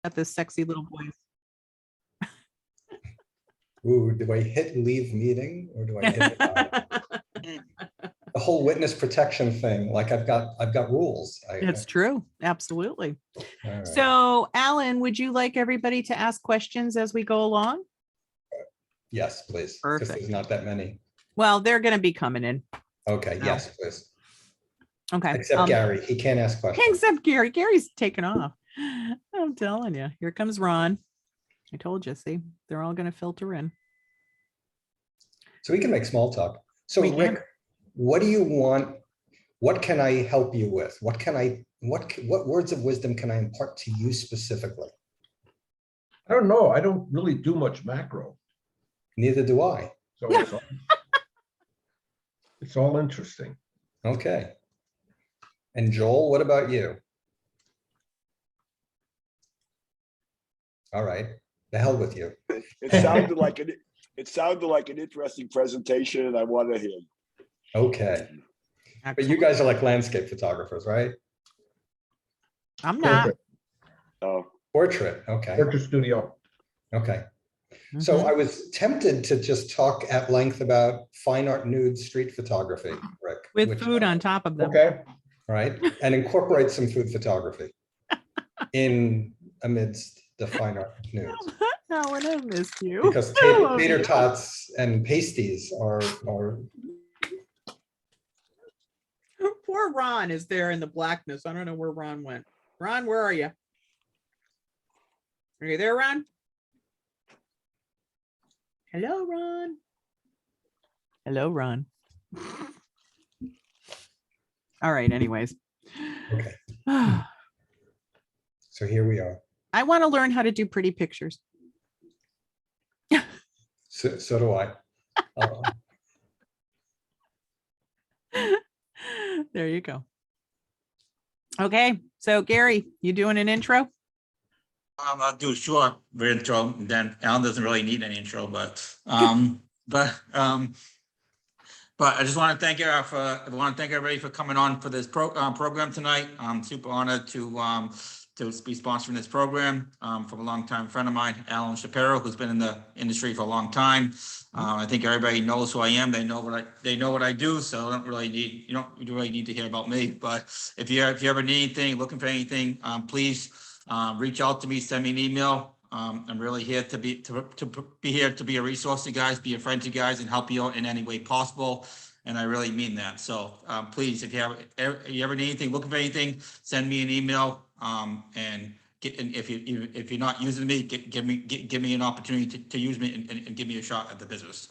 Got this sexy little voice. Ooh, do I hit leave meeting or do I hit the whole witness protection thing? Like I've got rules. It's true. Absolutely. All right. So Alan, would you like everybody to ask questions as we go along? Yes, please. Perfect. Because there's not that many. Well, they're going to be coming in. Okay, No. yes, please. Okay. Except Gary, he can't ask questions. Except Gary. Gary's taken off. I'm telling you. Here comes Ron. I told you, see, they're all going to filter in. So we can make small talk. So We Rick, can. what do you want? What can I help you with? What words of wisdom can I impart to you specifically? I don't know. I don't really do much macro. Neither do I. So it's all interesting. Okay. And Joel, what about you? All right. The hell with you. It sounded like an interesting presentation, and I want to hear. Okay. But you guys are like landscape photographers, right? I'm not. Oh, Portrait. Okay. Portrait studio. Okay. So I was tempted to just talk at length about fine art nude street photography, Rick. With food on top of them. Okay. Right. And incorporate some food photography in amidst the fine art nudes. Alan, I missed you. Because I love tater you. tots and pasties are Poor Ron is there in the blackness. I don't know where Ron went. Ron, where are you? Are you there, Ron? Hello, Ron. Hello, Ron. All right, anyways. okay. So here we are. I want to learn how to do pretty pictures. So do I. There you go. Okay, so Gary, you doing an intro? I'll do a short intro, and then Alan doesn't really need an intro, but I just want to thank everybody for coming on for this program tonight. I'm super honored to be sponsoring this program from a longtime friend of mine, Alan Shapiro, who's been in the industry for a long time. I think everybody knows who I am. They know what I do. So I don't really need, you don't really need to hear about me. But if you ever need anything, looking for anything, please reach out to me, send me an email. I'm really here to be here to be a resource to you guys, be a friend to you guys, and help you out in any way possible. And I really mean that. So please, if you ever need anything, looking for anything, send me an email. And if you're not using me, give me an opportunity to use me and give me a shot at the business.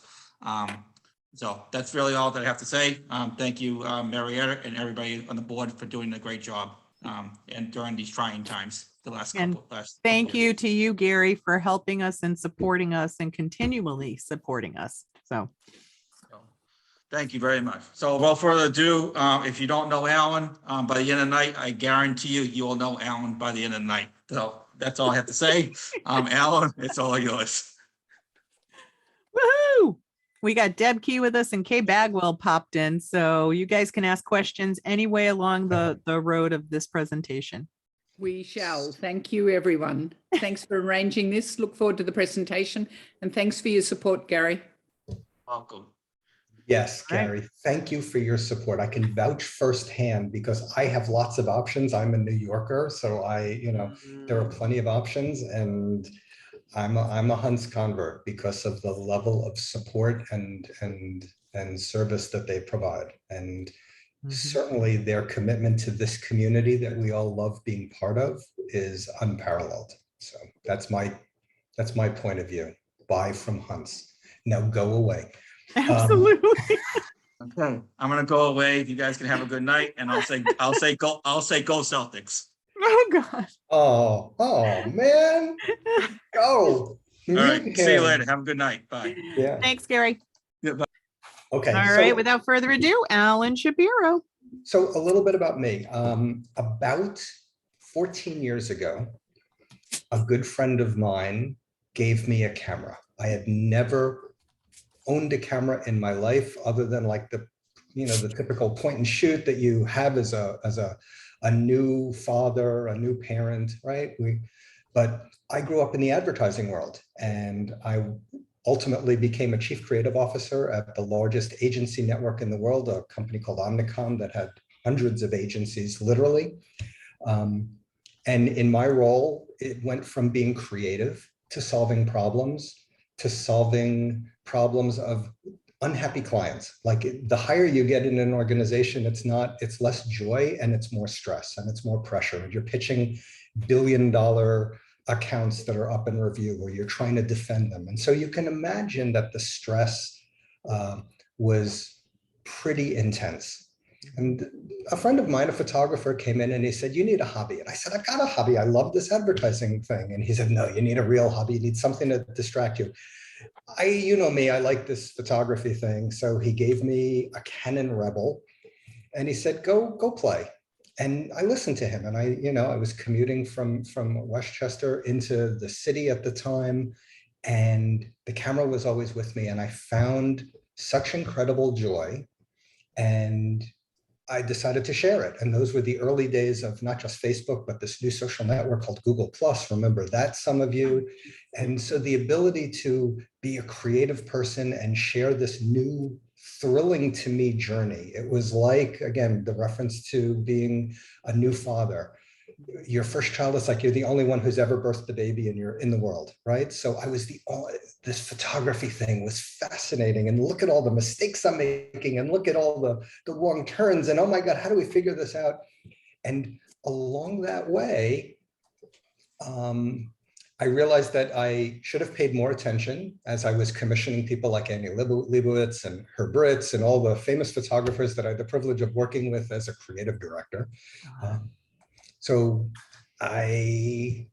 So that's really all that I have to say. Thank you, Marietta, and everybody on the board for doing a great job and during these trying times. Thank you to you, Gary, for helping us and supporting us and continually supporting us. So thank you very much. So without further ado, if you don't know Alan, by the end of the night, I guarantee you will know Alan by the end of the night. So that's all I have to say. Alan, it's all yours. woohoo! We got Deb Key with us and Kay Bagwell popped in. So you guys can ask questions any way along the road of this presentation. We shall. Thank you, everyone. Thanks for arranging this. Look forward to the presentation. And thanks for your support, Gary. Welcome. Yes, Gary, thank you for your support. I can vouch firsthand because I have lots of options. I'm a New Yorker, so there are plenty of options, and I'm a Hunts convert because of the level of support and service that they provide. And certainly their commitment to this community that we all love being part of is unparalleled. So that's my point of view. Bye from Hunts. Now go away. Absolutely. Okay, I'm gonna go away. You guys can have a good night, and I'll say go Celtics. Oh God. Oh man. Go. All right. See you later. Have a good night. Bye. Yeah. Thanks, Gary. Yeah, bye. Okay. All right. Without further ado, Alan Shapiro. So a little bit about me. About 14 years ago, a good friend of mine gave me a camera. I had never owned a camera in my life other than like the typical point and shoot that you have as a new father, a new parent, right? But I grew up in the advertising world, and I ultimately became a chief creative officer at the largest agency network in the world, a company called Omnicom that had hundreds of agencies, literally. And in my role, it went from being creative to solving problems of unhappy clients. Like the higher you get in an organization, it's less joy and it's more stress and it's more pressure. And you're pitching billion-dollar accounts that are up in review or you're trying to defend them. And so you can imagine that the stress was pretty intense. And a friend of mine, a photographer, came in and he said, you need a hobby. And I said, I've got a hobby. I love this advertising thing. And he said, no, you need a real hobby. You need something to distract you. You know me, I like this photography thing. So he gave me a Canon Rebel and he said, go play. And I listened to him, and I was commuting from Westchester into the city at the time, and the camera was always with me, and I found such incredible joy, and I decided to share it. And those were the early days of not just Facebook, but this new social network called Google+. Remember that, some of you? And so the ability to be a creative person and share this new, thrilling to me journey. It was like, again, the reference to being a new father. Your first child is like you're the only one who's ever birthed a baby in the world, right? So I was this photography thing was fascinating, and look at all the mistakes I'm making, and look at all the wrong turns, and oh my God, how do we figure this out? And along that way, I realized that I should have paid more attention as I was commissioning people like Annie Leibovitz and Herb Ritz and all the famous photographers that I had the privilege of working with as a creative director. So I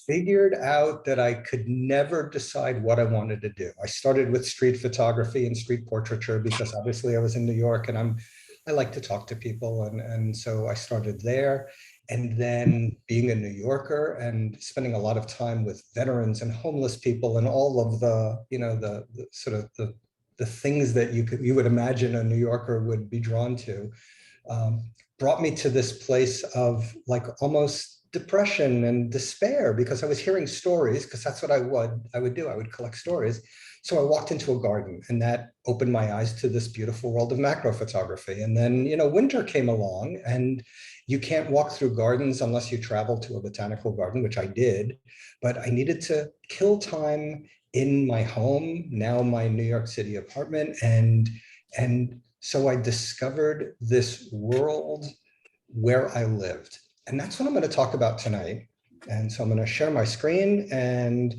figured out that I could never decide what I wanted to do. I started with street photography and street portraiture because obviously I was in New York and I like to talk to people. And so I started there. And then being a New Yorker and spending a lot of time with veterans and homeless people and all of the sort of the things that you would imagine a New Yorker would be drawn to, brought me to this place of like almost depression and despair, because I was hearing stories, because that's what I would do. I would collect stories. So I walked into a garden, and that opened my eyes to this beautiful world of macro photography. And then, winter came along, and you can't walk through gardens unless you travel to a botanical garden, which I did. But I needed to kill time in my home, now my New York City apartment. And so I discovered this world where I lived. And that's what I'm going to talk about tonight. And so I'm going to share my screen, and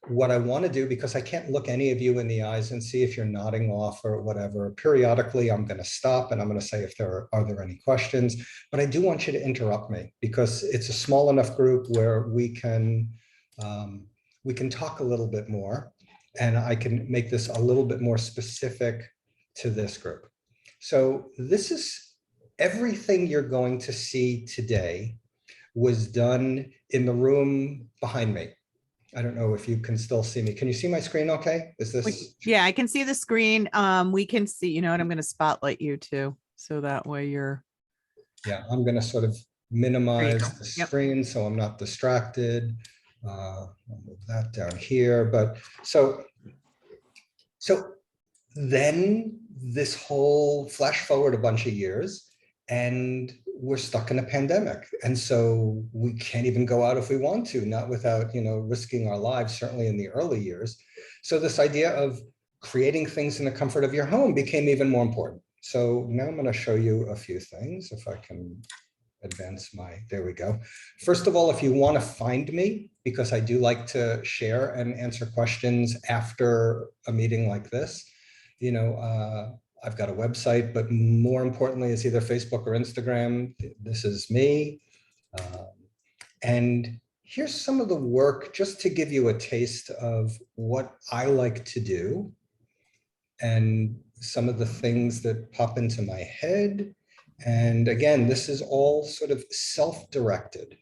what I want to do, because I can't look any of you in the eyes and see if you're nodding off or whatever. Periodically, I'm going to stop and I'm going to say if are there any questions. But I do want you to interrupt me, because it's a small enough group where we can talk a little bit more, and I can make this a little bit more specific to this group. So this is everything you're going to see today was done in the room behind me. I don't know if you can still see me. Can you see my screen okay? Is this? Yeah, I can see the screen. We can see, you know what, I'm going to spotlight you too. So that way you're. Yeah, I'm going to sort of minimize the screen so I'm not distracted. I'll move that down here. But so then this whole flash forward a bunch of years, and we're stuck in a pandemic. And so we can't even go out if we want to, not without, risking our lives, certainly in the early years. So this idea of creating things in the comfort of your home became even more important. So now I'm going to show you a few things, if I can advance there we go. First of all, if you want to find me, because I do like to share and answer questions after a meeting like this, I've got a website, but more importantly, it's either Facebook or Instagram. This is me. And here's some of the work, just to give you a taste of what I like to do and some of the things that pop into my head. And again, this is all sort of self-directed.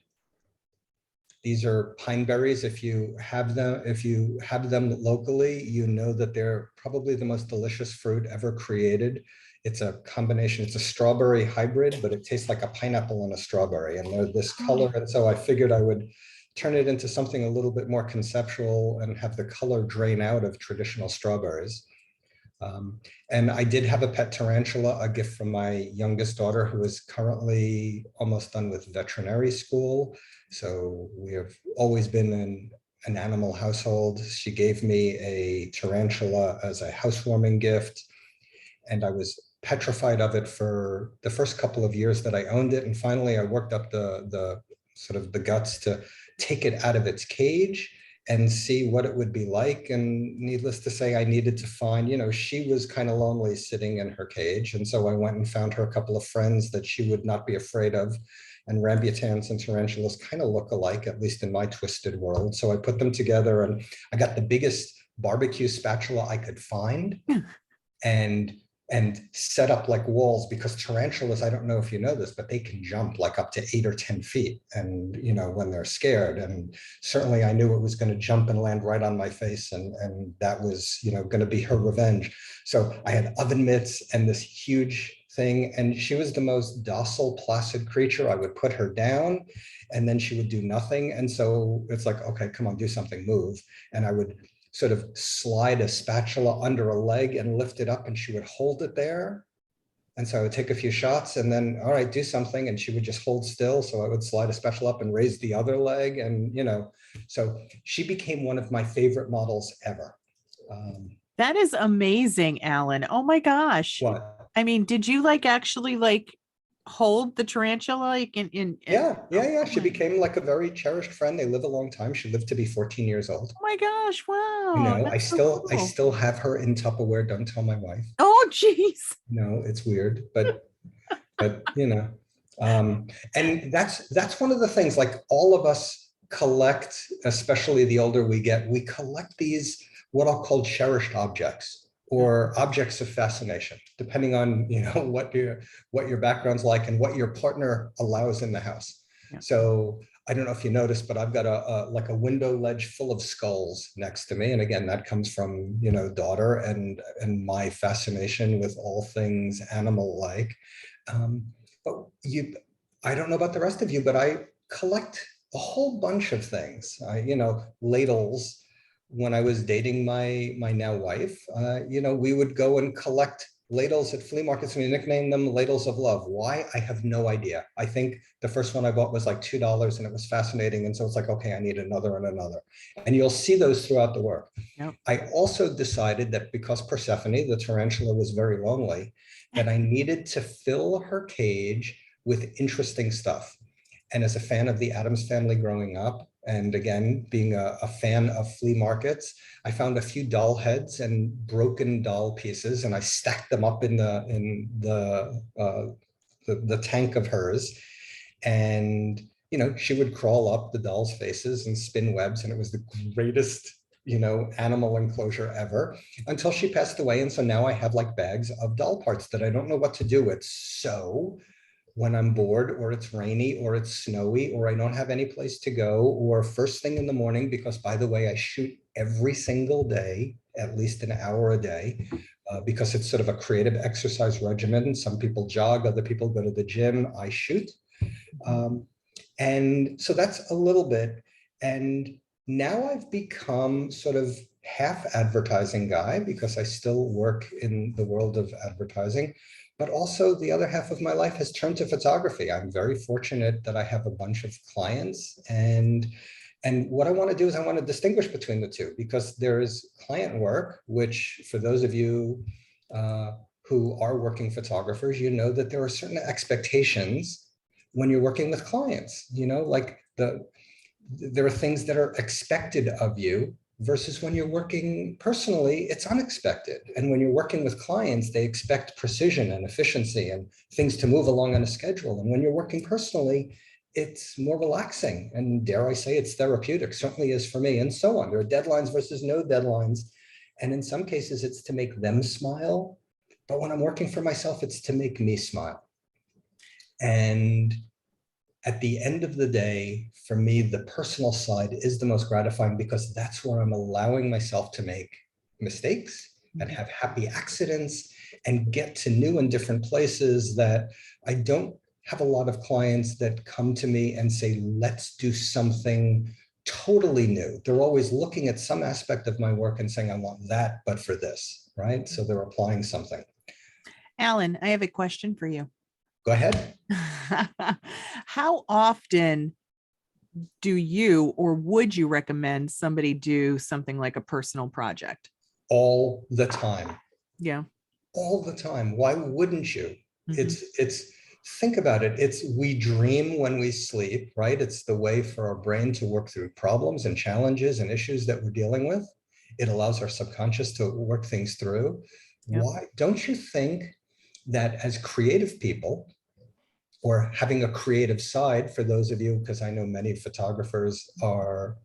These are pine berries. If you have them locally, you know that they're probably the most delicious fruit ever created. It's a combination, it's a strawberry hybrid, but it tastes like a pineapple and a strawberry, and they're this color. And so I figured I would turn it into something a little bit more conceptual and have the color drain out of traditional strawberries. And I did have a pet tarantula, a gift from my youngest daughter, who is currently almost done with veterinary school. So we have always been in an animal household. She gave me a tarantula as a housewarming gift, and I was petrified of it for the first couple of years that I owned it. And finally, I worked up the sort of the guts to take it out of its cage and see what it would be like. And needless to say, I needed to find, she was kind of lonely sitting in her cage. And so I went and found her a couple of friends that she would not be afraid of. And rambutans and tarantulas kind of look alike, at least in my twisted world. So I put them together and I got the biggest barbecue spatula I could find and set up like walls, because tarantulas, I don't know if you know this, but they can jump like up to 8 or 10 feet. And, when they're scared, and certainly I knew it was going to jump and land right on my face. And that was, going to be her revenge. So I had oven mitts and this huge thing, and she was the most docile, placid creature. I would put her down and then she would do nothing. And so it's like, okay, come on, do something, move. And I would sort of slide a spatula under a leg and lift it up, and she would hold it there. And so I would take a few shots and then, all right, do something. And she would just hold still. So I would slide a spatula up and raise the other leg. And, so she became one of my favorite models ever. That is amazing, Alan. Oh my gosh. What? I mean, did you actually hold the tarantula Yeah. She my- became like a very cherished friend. They live a long time. She lived to be 14 years old. Oh my gosh, wow. I that's so I cool. still have her in Tupperware. Don't tell my wife. Oh geez. No, it's weird, but and that's one of the things, like all of us collect, especially the older we get, we collect these what I'll call cherished objects or objects of fascination, depending on what your background's like and what your partner allows in the house. Yeah. So I don't know if you noticed, but I've got a window ledge full of skulls next to me, and again, that comes from daughter and my fascination with all things animal-like. But I don't know about the rest of you, but I collect a whole bunch of things. Ladles. When I was dating my now wife, we would go and collect ladles at flea markets, and we nicknamed them ladles of love. Why? I have no idea. I think the first one I bought was like $2 and it was fascinating. And so it's like, okay, I need another and another. And you'll see those throughout the work. Yep. I also decided that because Persephone, the tarantula, was very lonely, that I needed to fill her cage with interesting stuff. And as a fan of the Addams Family growing up, and again, being a fan of flea markets, I found a few doll heads and broken doll pieces, and I stacked them up in the tank of hers. And she would crawl up the doll's faces and spin webs, and it was the greatest animal enclosure ever, until she passed away. And so now I have like bags of doll parts that I don't know what to do with. So when I'm bored, or it's rainy, or it's snowy, or I don't have any place to go, or first thing in the morning, because by the way, I shoot every single day, at least an hour a day, because it's sort of a creative exercise regimen. Some people jog, other people go to the gym, I shoot. And so that's a little bit. And now I've become sort of half advertising guy, because I still work in the world of advertising. But also the other half of my life has turned to photography. I'm very fortunate that I have a bunch of clients, and what I want to do is I want to distinguish between the two, because there is client work, which for those of you who are working photographers, that there are certain expectations when you're working with clients, like there are things that are expected of you, versus when you're working personally, it's unexpected. And when you're working with clients, they expect precision and efficiency and things to move along on a schedule. And when you're working personally, it's more relaxing. And dare I say, it's therapeutic, certainly is for me, and so on. There are deadlines versus no deadlines. And in some cases, it's to make them smile. But when I'm working for myself, it's to make me smile. And at the end of the day, for me, the personal side is the most gratifying, because that's where I'm allowing myself to make mistakes and have happy accidents and get to new and different places that I don't have a lot of clients that come to me and say, let's do something totally new. They're always looking at some aspect of my work and saying, I want that, but for this, right? So they're applying something. Alan, I have a question for you. Go ahead. How often do you or would you recommend somebody do something like a personal project? All the time. Yeah. All the time. Why wouldn't you? Mhm. It's think about it. We dream when we sleep, right? It's the way for our brain to work through problems and challenges and issues that we're dealing with. It allows our subconscious to work things through. Yeah. Why don't you think that as creative people, or having a creative side, for those of you, because I know many photographers are,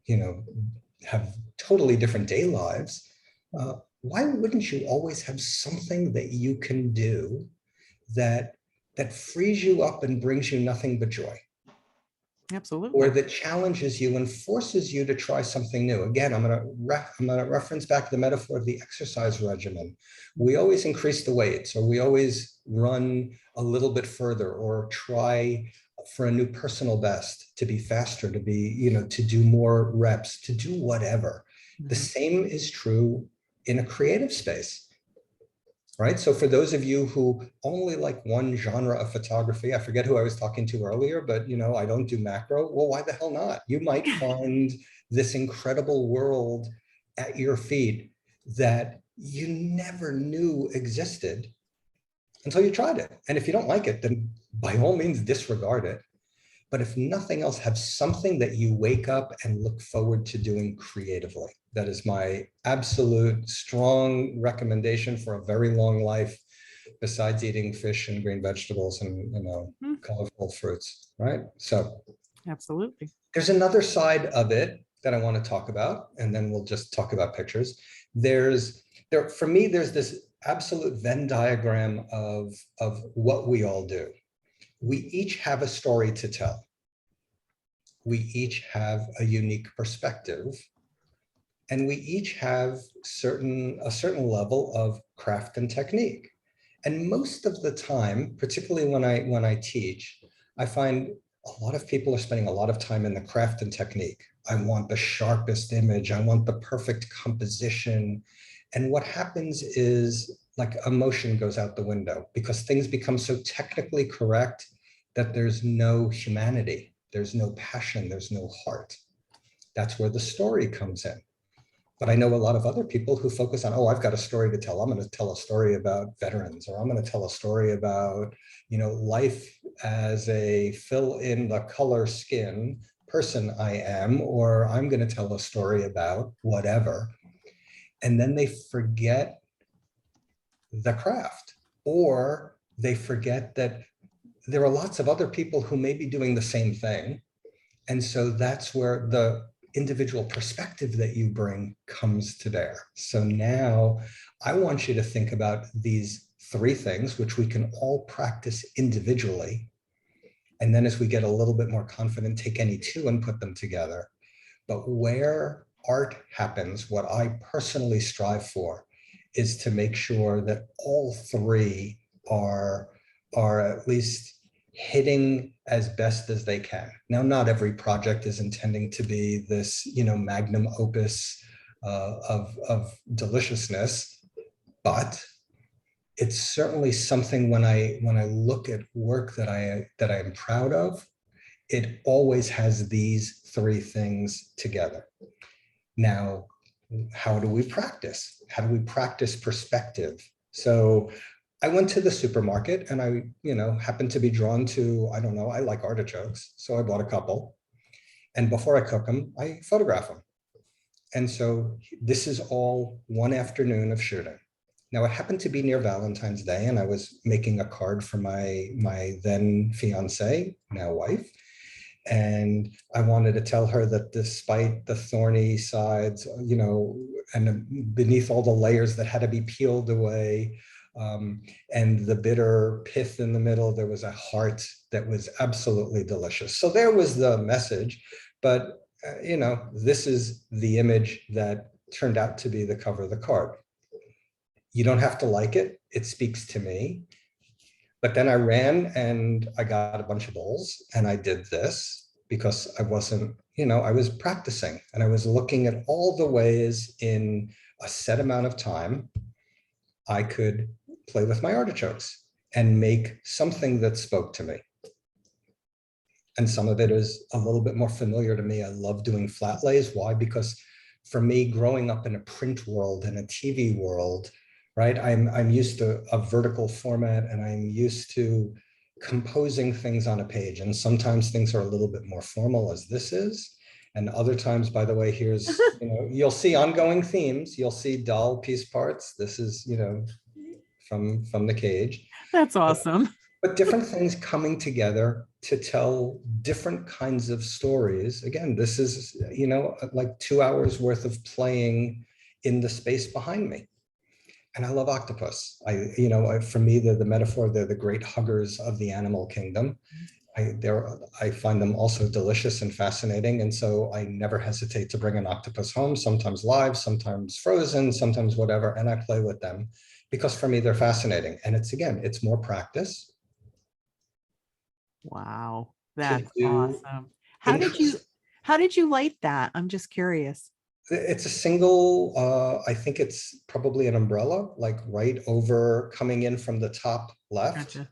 have totally different day lives, why wouldn't you always have something that you can do that frees you up and brings you nothing but joy, Absolutely. or that challenges you and forces you to try something new? Again, I'm going to reference back to the metaphor of the exercise regimen. We always increase the weights, or we always run a little bit further, or try for a new personal best, to be faster, to be, to do more reps, to do whatever. The same is true in a creative space, right? So for those of you who only like one genre of photography, I forget who I was talking to earlier, but I don't do macro. Well, why the hell not? You might find this incredible world at your feet that you never knew existed until you tried it. And if you don't like it, then by all means disregard it. But if nothing else, have something that you wake up and look forward to doing creatively. That is my absolute strong recommendation for a very long life, besides eating fish and green vegetables and colorful fruits, right? So Absolutely. there's another side of it that I want to talk about, and then we'll just talk about pictures. For me, there's this absolute Venn diagram of what we all do. We each have a story to tell. We each have a unique perspective, and we each have a certain level of craft and technique. And most of the time, particularly when I teach, I find a lot of people are spending a lot of time in the craft and technique. I want the sharpest image. I want the perfect composition. And what happens is, like, emotion goes out the window, because things become so technically correct that there's no humanity, there's no passion, there's no heart. That's where the story comes in. But I know a lot of other people who focus on, oh, I've got a story to tell. I'm going to tell a story about veterans, or I'm going to tell a story about, life as a fill in the color skin person I am, or I'm going to tell a story about whatever. And then they forget the craft, or they forget that there are lots of other people who may be doing the same thing. And so that's where the individual perspective that you bring comes to bear. So now I want you to think about these three things, which we can all practice individually. And then as we get a little bit more confident, take any two and put them together. But where art happens, what I personally strive for is to make sure that all three are at least hitting as best as they can. Now, not every project is intending to be this, magnum opus of deliciousness, but it's certainly something when I look at work that I am proud of, it always has these three things together. Now, how do we practice? How do we practice perspective? So I went to the supermarket and I, happened to be drawn to, I don't know, I like artichokes. So I bought a couple. And before I cook them, I photograph them. And so this is all one afternoon of shooting. Now, it happened to be near Valentine's Day, and I was making a card for my then fiance, now wife. And I wanted to tell her that despite the thorny sides, and beneath all the layers that had to be peeled away, and the bitter pith in the middle, there was a heart that was absolutely delicious. So there was the message, but this is the image that turned out to be the cover of the card. You don't have to like it. It speaks to me. But then I ran and I got a bunch of bowls and I did this because I wasn't, I was practicing and I was looking at all the ways in a set amount of time I could play with my artichokes and make something that spoke to me. And some of it is a little bit more familiar to me. I love doing flat lays. Why? Because for me, growing up in a print world and a TV world, right, I'm used to a vertical format and I'm used to composing things on a page. And sometimes things are a little bit more formal, as this is. And other times, by the way, here's, you'll see ongoing themes. You'll see doll piece parts. This is, from the cage. That's awesome. But different things coming together to tell different kinds of stories. Again, this is, like 2 hours worth of playing in the space behind me. And I love octopus. For me, they're the metaphor, they're the great huggers of the animal kingdom. I find them also delicious and fascinating. And so I never hesitate to bring an octopus home, sometimes live, sometimes frozen, sometimes whatever. And I play with them because for me, they're fascinating. And it's more practice. Wow, that's do awesome. How did you light that? I'm just curious. It's a single, I think it's probably an umbrella, like right over, coming in from the top left, Gotcha.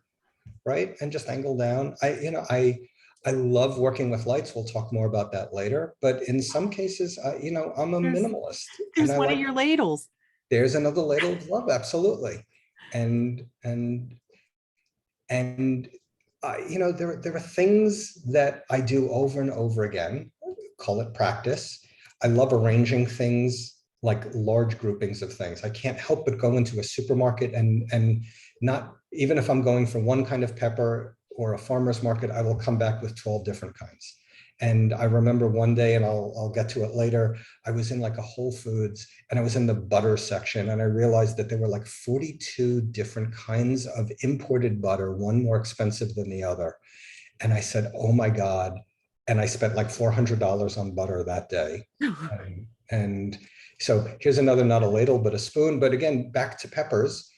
right? And just angle down. I love working with lights. We'll talk more about that later. But in some cases, I'm a minimalist. There's and one of your ladles. There's another ladle of love, absolutely. And there are things that I do over and over again, call it practice. I love arranging things like large groupings of things. I can't help but go into a supermarket and not, even if I'm going for one kind of pepper or a farmer's market, I will come back with 12 different kinds. And I remember one day, and I'll get to it later, I was in like a Whole Foods and I was in the butter section and I realized that there were like 42 different kinds of imported butter, one more expensive than the other. And I said, oh my God. And I spent like $400 on butter that day. And so here's another, not a ladle, but a spoon. But again, back to peppers.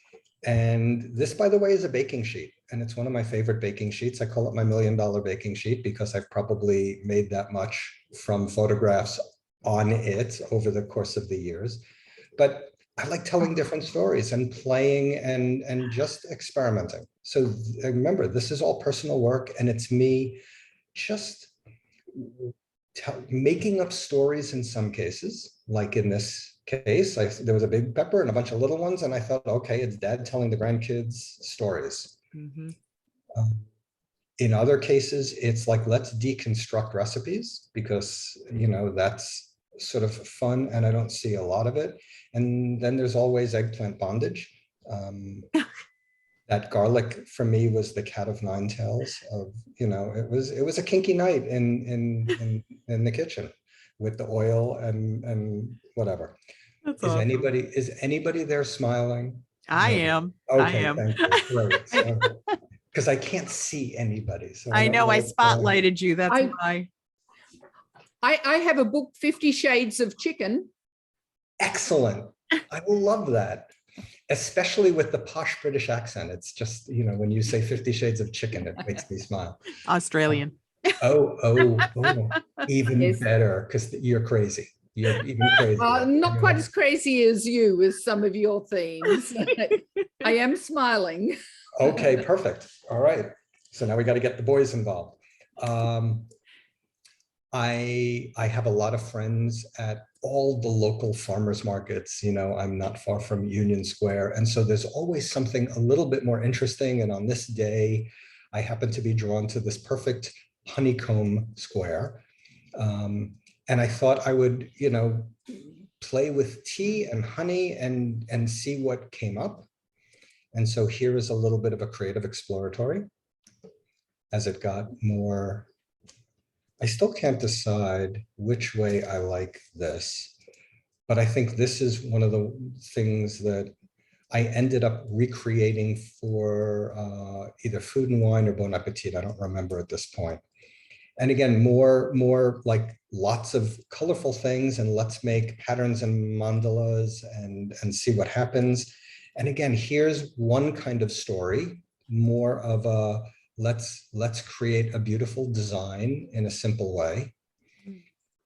And this, by the way, is a baking sheet. And it's one of my favorite baking sheets. I call it my $1 million baking sheet because I've probably made that much from photographs on it over the course of the years. But I like telling different stories and playing and just experimenting. So remember, this is all personal work and it's me just making up stories in some cases, like in this case, there was a big pepper and a bunch of little ones. And I thought, okay, it's dad telling the grandkids stories. Mm-hmm. In other cases, it's like, let's deconstruct recipes because, that's sort of fun and I don't see a lot of it. And then there's always eggplant bondage. That garlic for me was the cat of nine tails of, it was a kinky night in the kitchen with the oil and whatever. That's Is awesome. anybody there smiling? I No. am. Okay, I am. thank you. Great. Because I can't see anybody. So I know I spotlighted you. That's I- why. I have a book, 50 Shades of Chicken. Excellent. I will love that. Especially with the posh British accent. It's just, when you say 50 Shades of Chicken, it makes me smile. Australian. Oh, even Yes. better, because you're crazy. You're even crazy. Not quite as crazy as you with some of your themes. I am smiling. Okay, perfect. All right. So now we got to get the boys involved. I have a lot of friends at all the local farmers markets. I'm not far from Union Square. And so there's always something a little bit more interesting. And on this day, I happen to be drawn to this perfect honeycomb square. And I thought I would, play with tea and honey and see what came up. And so here is a little bit of a creative exploratory as it got more. I still can't decide which way I like this, but I think this is one of the things that I ended up recreating for either Food and Wine or Bon Appetit. I don't remember at this point. And again, more like lots of colorful things and let's make patterns and mandalas and see what happens. And again, here's one kind of story, more of let's create a beautiful design in a simple way.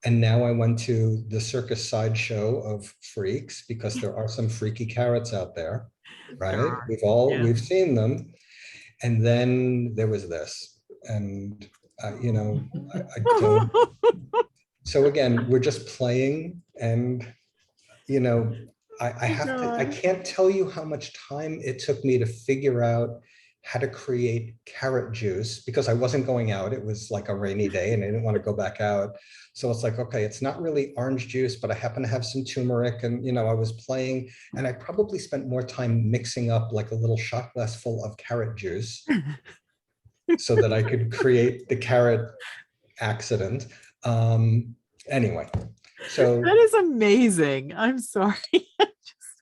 And now I went to the circus sideshow of freaks because there are some freaky carrots out there, right? are, We've yeah. seen them. And then there was this, and you know, I don't. So again, we're just playing, and you know, I can't tell you how much time it took me to figure out how to create carrot juice because I wasn't going out. It was like a rainy day and I didn't want to go back out. So it's like, okay, it's not really orange juice, but I happen to have some turmeric, and you know, I was playing, and I probably spent more time mixing up like a little shot glass full of carrot juice so that I could create the carrot accident. Anyway, so That is amazing. I'm sorry.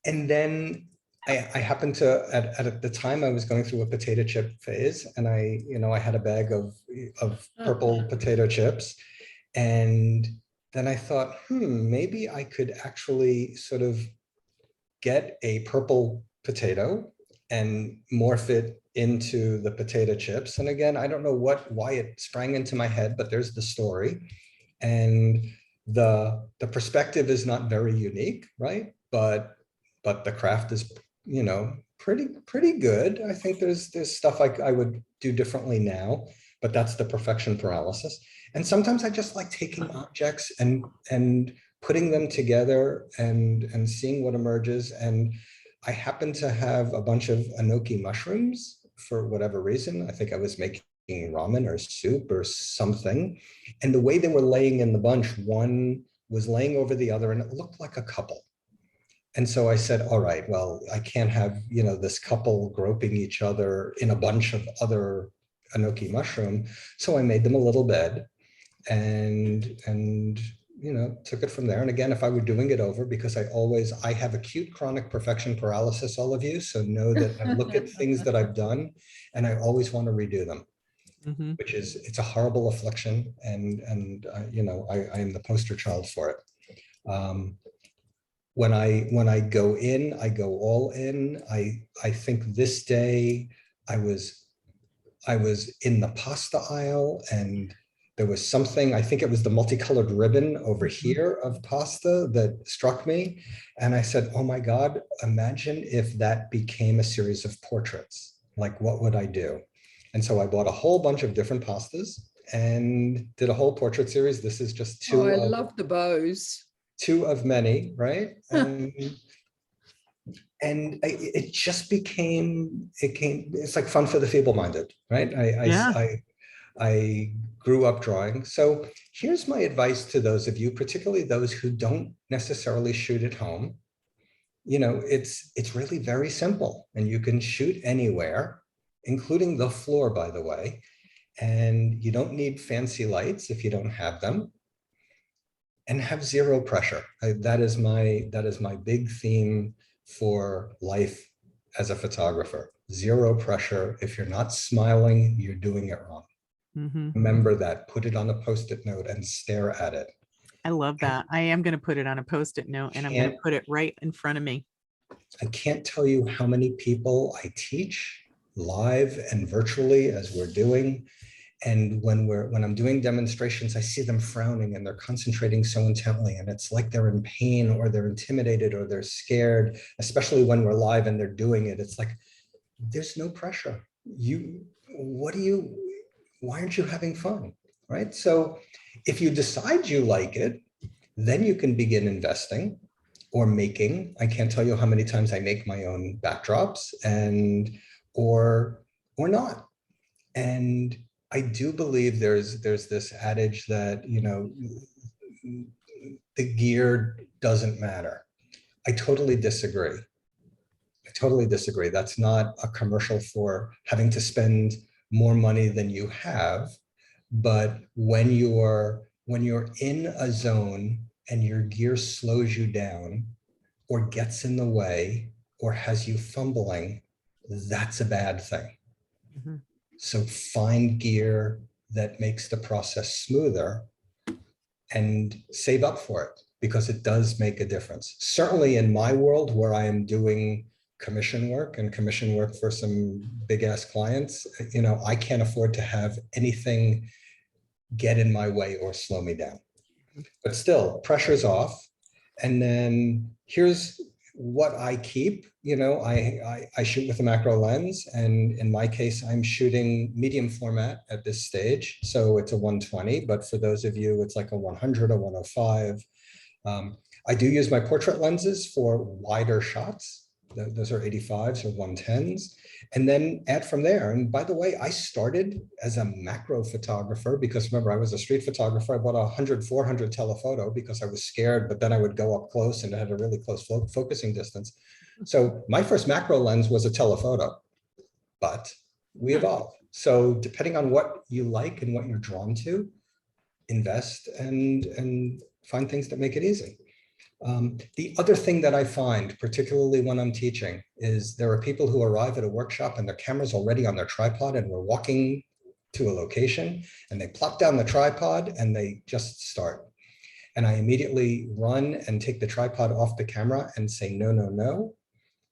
and then I happened to at the time I was going through a potato chip phase, and I had a bag of purple potato chips, and then I thought, maybe I could actually sort of get a purple potato and morph it into the potato chips. And again, I don't know why it sprang into my head, but there's the story. And the perspective is not very unique, right? But the craft is, pretty good. I think there's stuff I would do differently now, but that's the perfection paralysis. And sometimes I just like taking objects and putting them together and seeing what emerges. And I happen to have a bunch of enoki mushrooms for whatever reason. I think I was making ramen or soup or something. And the way they were laying in the bunch, one was laying over the other and it looked like a couple. And so I said, all right, well, I can't have, this couple groping each other in a bunch of other enoki mushroom. So I made them a little bed and took it from there. And again, if I were doing it over, because I have acute chronic perfection paralysis, all of you. So know that I look at things that I've done and I always want to redo them, which is, it's a horrible affliction. And I am the poster child for it. When I go in, I go all in. I think this day I was in the pasta aisle and there was something, I think it was the multicolored ribbon over here of pasta that struck me. And I said, oh my God, imagine if that became a series of portraits. Like, what would I do? And so I bought a whole bunch of different pastas and did a whole portrait series. This is just two. Oh, I love the bows. Two of many, right? And it just it's like fun for the feeble-minded, right? I grew up drawing. So here's my advice to those of you, particularly those who don't necessarily shoot at home. It's really very simple and you can shoot anywhere, including the floor, by the way. And you don't need fancy lights if you don't have them. And have zero pressure. That is my big theme for life as a photographer. Zero pressure. If you're not smiling, you're doing it wrong. Remember that. Put it on a Post-it note and stare at it. I love that. I am going to put it on a Post-it note and I'm going to put it right in front of me. I can't tell you how many people I teach live and virtually as we're doing. And when I'm doing demonstrations, I see them frowning and they're concentrating so intently. And it's like they're in pain or they're intimidated or they're scared, especially when we're live and they're doing it. It's like, there's no pressure. Why aren't you having fun? Right? So if you decide you like it, then you can begin investing or making. I can't tell you how many times I make my own backdrops or not. And I do believe there's this adage that, the gear doesn't matter. I totally disagree. That's not a commercial for having to spend more money than you have. But when you're in a zone and your gear slows you down or gets in the way or has you fumbling, that's a bad thing. So find gear that makes the process smoother and save up for it because it does make a difference. Certainly in my world where I am doing commission work and commission work for some big ass clients, you know, I can't afford to have anything get in my way or slow me down. But still, pressure's off. And then here's what I keep. You know, I shoot with a macro lens, and in my case, I'm shooting medium format at this stage. So it's a 120, but for those of you, it's like a 100, a 105. I do use my portrait lenses for wider shots. Those are 85s or 110s, and then add from there. And by the way, I started as a macro photographer because remember, I was a street photographer. I bought a 100, 400 telephoto because I was scared, but then I would go up close and it had a really close focusing distance. So my first macro lens was a telephoto, but we evolved. So depending on what you like and what you're drawn to, invest and find things that make it easy. The other thing that I find, particularly when I'm teaching, is there are people who arrive at a workshop and their camera's already on their tripod and we're walking to a location and they plop down the tripod and they just start. And I immediately run and take the tripod off the camera and say, no, no, no,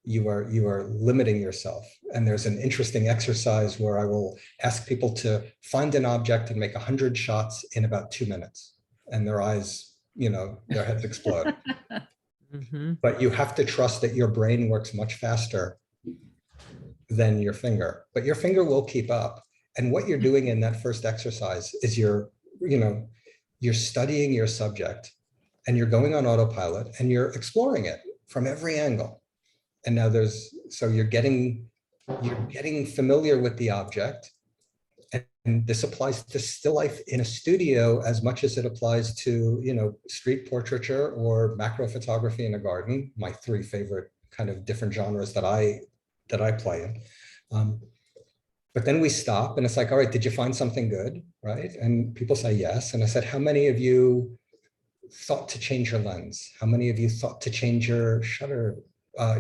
you are limiting yourself. And there's an interesting exercise where I will ask people to find an object and make 100 shots in about 2 minutes. And their eyes, you know, their heads explode. Mhm. But you have to trust that your brain works much faster than your finger, but your finger will keep up. And what you're doing in that first exercise is you're studying your subject and you're going on autopilot and you're exploring it from every angle. And now so you're getting familiar with the object. And this applies to still life in a studio as much as it applies to, you know, street portraiture or macro photography in a garden, my 3 favorite kind of different genres that I play in. But then we stop and it's like, all right, did you find something good, right? And people say yes. And I said, how many of you thought to change your lens? How many of you thought to change your shutter,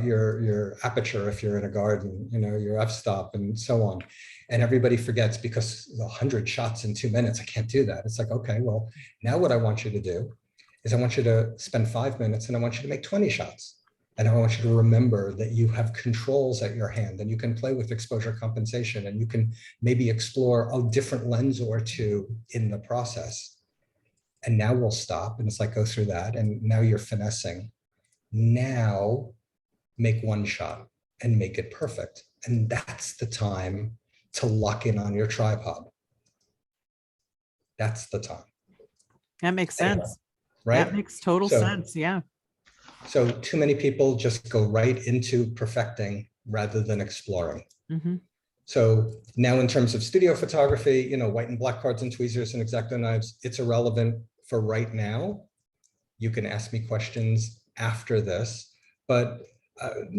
your aperture if you're in a garden, you know, your f-stop and so on? And everybody forgets because 100 shots in 2 minutes, I can't do that. It's like, okay, well, now what I want you to do is I want you to spend 5 minutes and I want you to make 20 shots. And I want you to remember that you have controls at your hand and you can play with exposure compensation and you can maybe explore a different lens or 2 in the process. And now we'll stop and it's like, go through that. And now you're finessing. Now make 1 shot and make it perfect. And that's the time to lock in on your tripod. That's the time. That makes sense. Right? That makes total sense. Yeah. So too many people just go right into perfecting rather than exploring. Mhm. So now in terms of studio photography, you know, white and black cards and tweezers and X-Acto knives, it's irrelevant for right now. You can ask me questions after this, but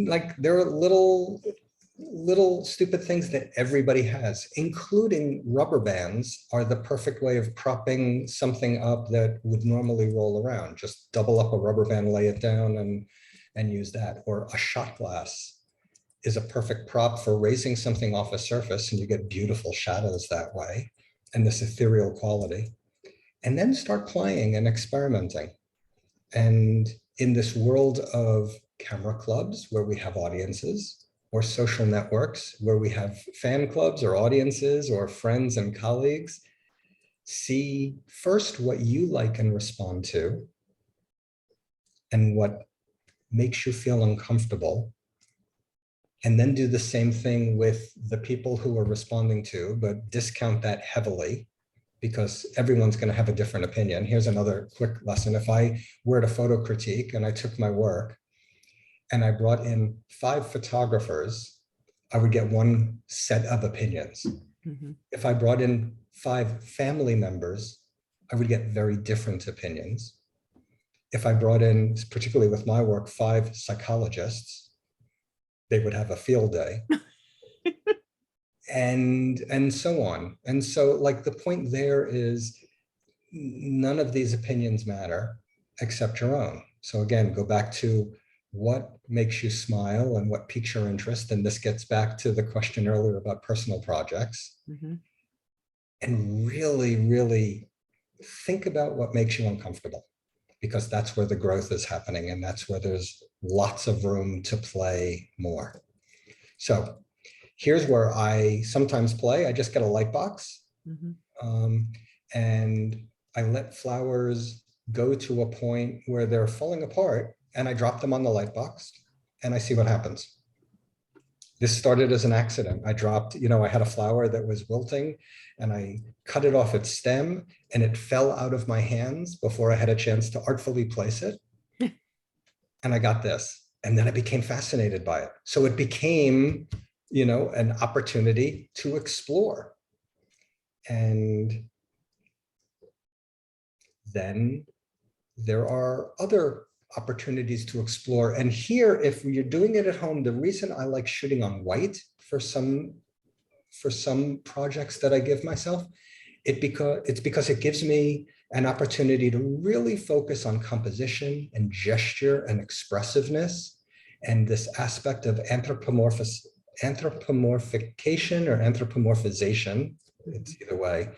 like there are little stupid things that everybody has, including rubber bands are the perfect way of propping something up that would normally roll around. Just double up a rubber band, lay it down and use that. Or a shot glass is a perfect prop for raising something off a surface and you get beautiful shadows that way and this ethereal quality. And then start playing and experimenting. And in this world of camera clubs where we have audiences, or social networks where we have fan clubs or audiences or friends and colleagues, see first what you like and respond to and what makes you feel uncomfortable. And then do the same thing with the people who are responding to, but discount that heavily because everyone's going to have a different opinion. Here's another quick lesson. If I were to photo critique and I took my work and I brought in 5 photographers, I would get 1 set of opinions. Mhm. If I brought in 5 family members, I would get very different opinions. If I brought in, particularly with my work, 5 psychologists, they would have a field day. and so on. And so like the point there is none of these opinions matter except your own. So again, go back to what makes you smile and what piques your interest. And this gets back to the question earlier about personal projects. Mhm. And really, really think about what makes you uncomfortable, because that's where the growth is happening. And that's where there's lots of room to play more. So here's where I sometimes play. I just get a light box, Mhm. and I let flowers go to a point where they're falling apart, and I drop them on the light box and I see what happens. This started as an accident. I dropped, I had a flower that was wilting and I cut it off its stem and it fell out of my hands before I had a chance to artfully place it. And I got this. And then I became fascinated by it. So it became, an opportunity to explore. And then there are other opportunities to explore. And here, if you're doing it at home, the reason I like shooting on white for some projects that I give myself, it's because it gives me an opportunity to really focus on composition and gesture and expressiveness and this aspect of anthropomorphication or anthropomorphization, it's either way,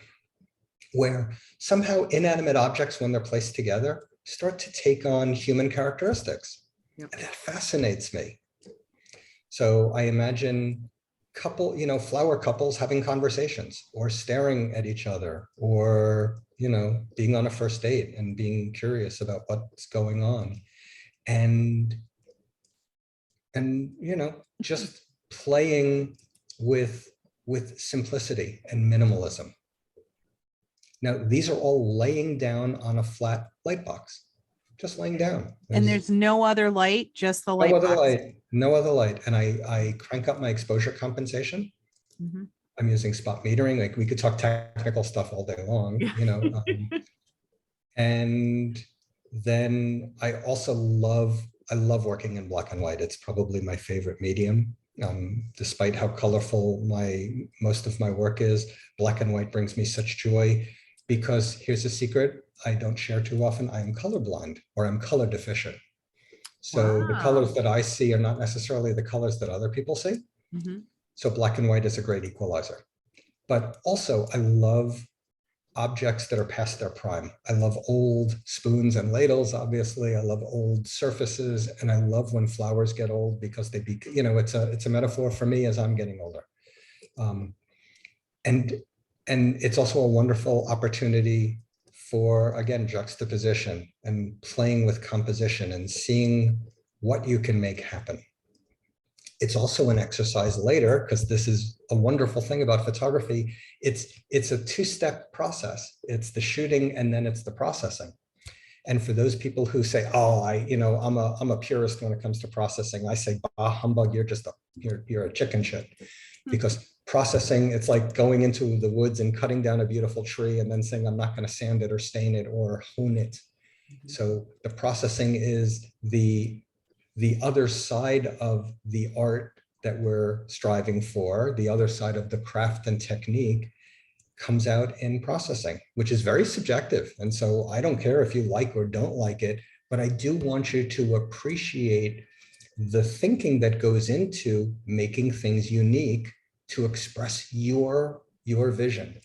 where somehow inanimate objects, when they're placed together, start to take on human characteristics. Yep. And that fascinates me. So I imagine flower couples having conversations or staring at each other or, being on a first date and being curious about what's going on. And just playing with simplicity and minimalism. Now, these are all laying down on a flat light box, just laying down. And there's no other light, just the light no other box. light, no other light. And I crank up my exposure compensation. Mhm. I'm using spot metering. Like, we could talk technical stuff all day long, and then I also love working in black and white. It's probably my favorite medium. Despite how colorful most of my work is, black and white brings me such joy, because here's a secret I don't share too often. I am colorblind, or I'm color deficient. So the colors Wow. that I see are not necessarily the colors that other people see. Mhm. So black and white is a great equalizer. But also, I love objects that are past their prime. I love old spoons and ladles, obviously. I love old surfaces, and I love when flowers get old, because it's a metaphor for me as I'm getting older. And it's also a wonderful opportunity for, again, juxtaposition and playing with composition and seeing what you can make happen. It's also an exercise later, because this is a wonderful thing about photography. It's a two-step process. It's the shooting and then it's the processing. And for those people who say, "Oh, I'm a purist when it comes to processing," I say, "Bah, humbug! You're a chicken shit." Because processing, it's like going into the woods and cutting down a beautiful tree and then saying, "I'm not going to sand it or stain it or hone it." So the processing is the other side of the art that we're striving for. The other side of the craft and technique comes out in processing, which is very subjective. And so I don't care if you like or don't like it, but I do want you to appreciate the thinking that goes into making things unique to express your vision.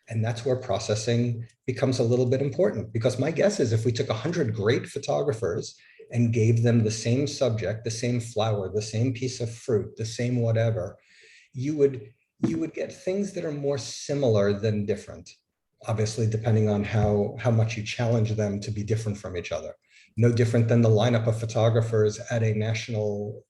And that's where processing becomes a little bit important, because my guess is if we took 100 great photographers and gave them the same subject, the same flower, the same piece of fruit, the same whatever, you would get things that are more similar than different, obviously, depending on how much you challenge them to be different from each other. No different than the lineup of photographers at a national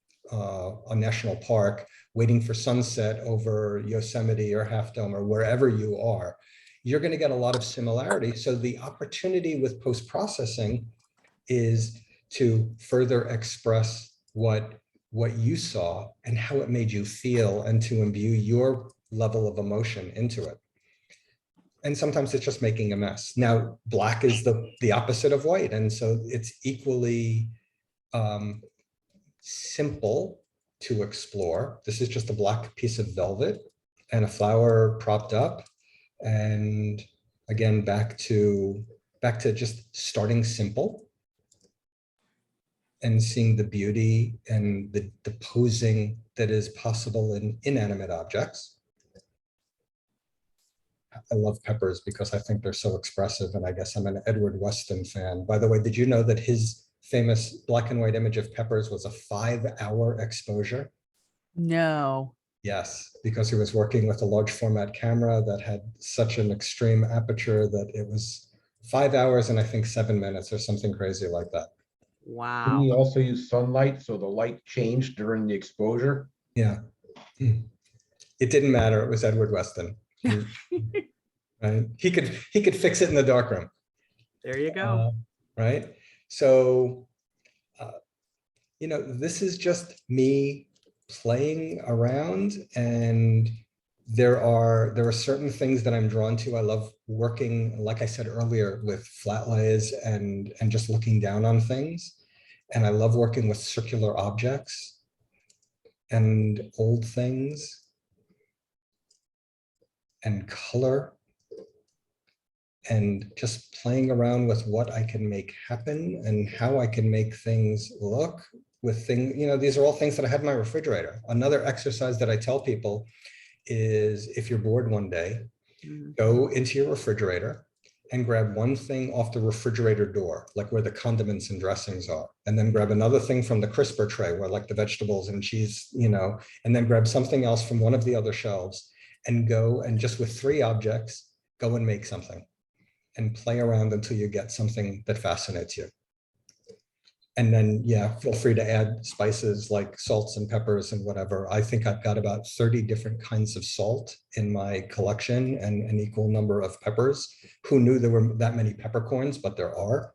park waiting for sunset over Yosemite or Half Dome or wherever you are. You're going to get a lot of similarity. So the opportunity with post-processing is to further express what you saw and how it made you feel, and to imbue your level of emotion into it. And sometimes it's just making a mess. Now, black is the opposite of white. And so it's equally simple to explore. This is just a black piece of velvet and a flower propped up. And again, back to just starting simple and seeing the beauty and the posing that is possible in inanimate objects. I love peppers because I think they're so expressive, and I guess I'm an Edward Weston fan. By the way, did you know that his famous black and white image of peppers was a 5-hour exposure? No. Yes, because he was working with a large format camera that had such an extreme aperture that it was 5 hours and I think 7 minutes or something crazy like that. Didn't Wow. he also use sunlight, so the light changed during the exposure? Yeah. It didn't matter. It was Edward Weston. Right? He could fix it in the darkroom. There you go. Right? So, this is just me playing around, and there are certain things that I'm drawn to. I love working, like I said earlier, with flat lays and just looking down on things. And I love working with circular objects and old things and color, and just playing around with what I can make happen and how I can make things look with things. These are all things that I had in my refrigerator. Another exercise that I tell people is, if you're bored one day, go into your refrigerator and grab one thing off the refrigerator door, like where the condiments and dressings are, and then grab another thing from the crisper tray where like the vegetables and cheese, and then grab something else from one of the other shelves, and go and just with 3 objects, go and make something and play around until you get something that fascinates you. And then, feel free to add spices like salts and peppers and whatever. I think I've got about 30 different kinds of salt in my collection and an equal number of peppers. Who knew there were that many peppercorns, but there are.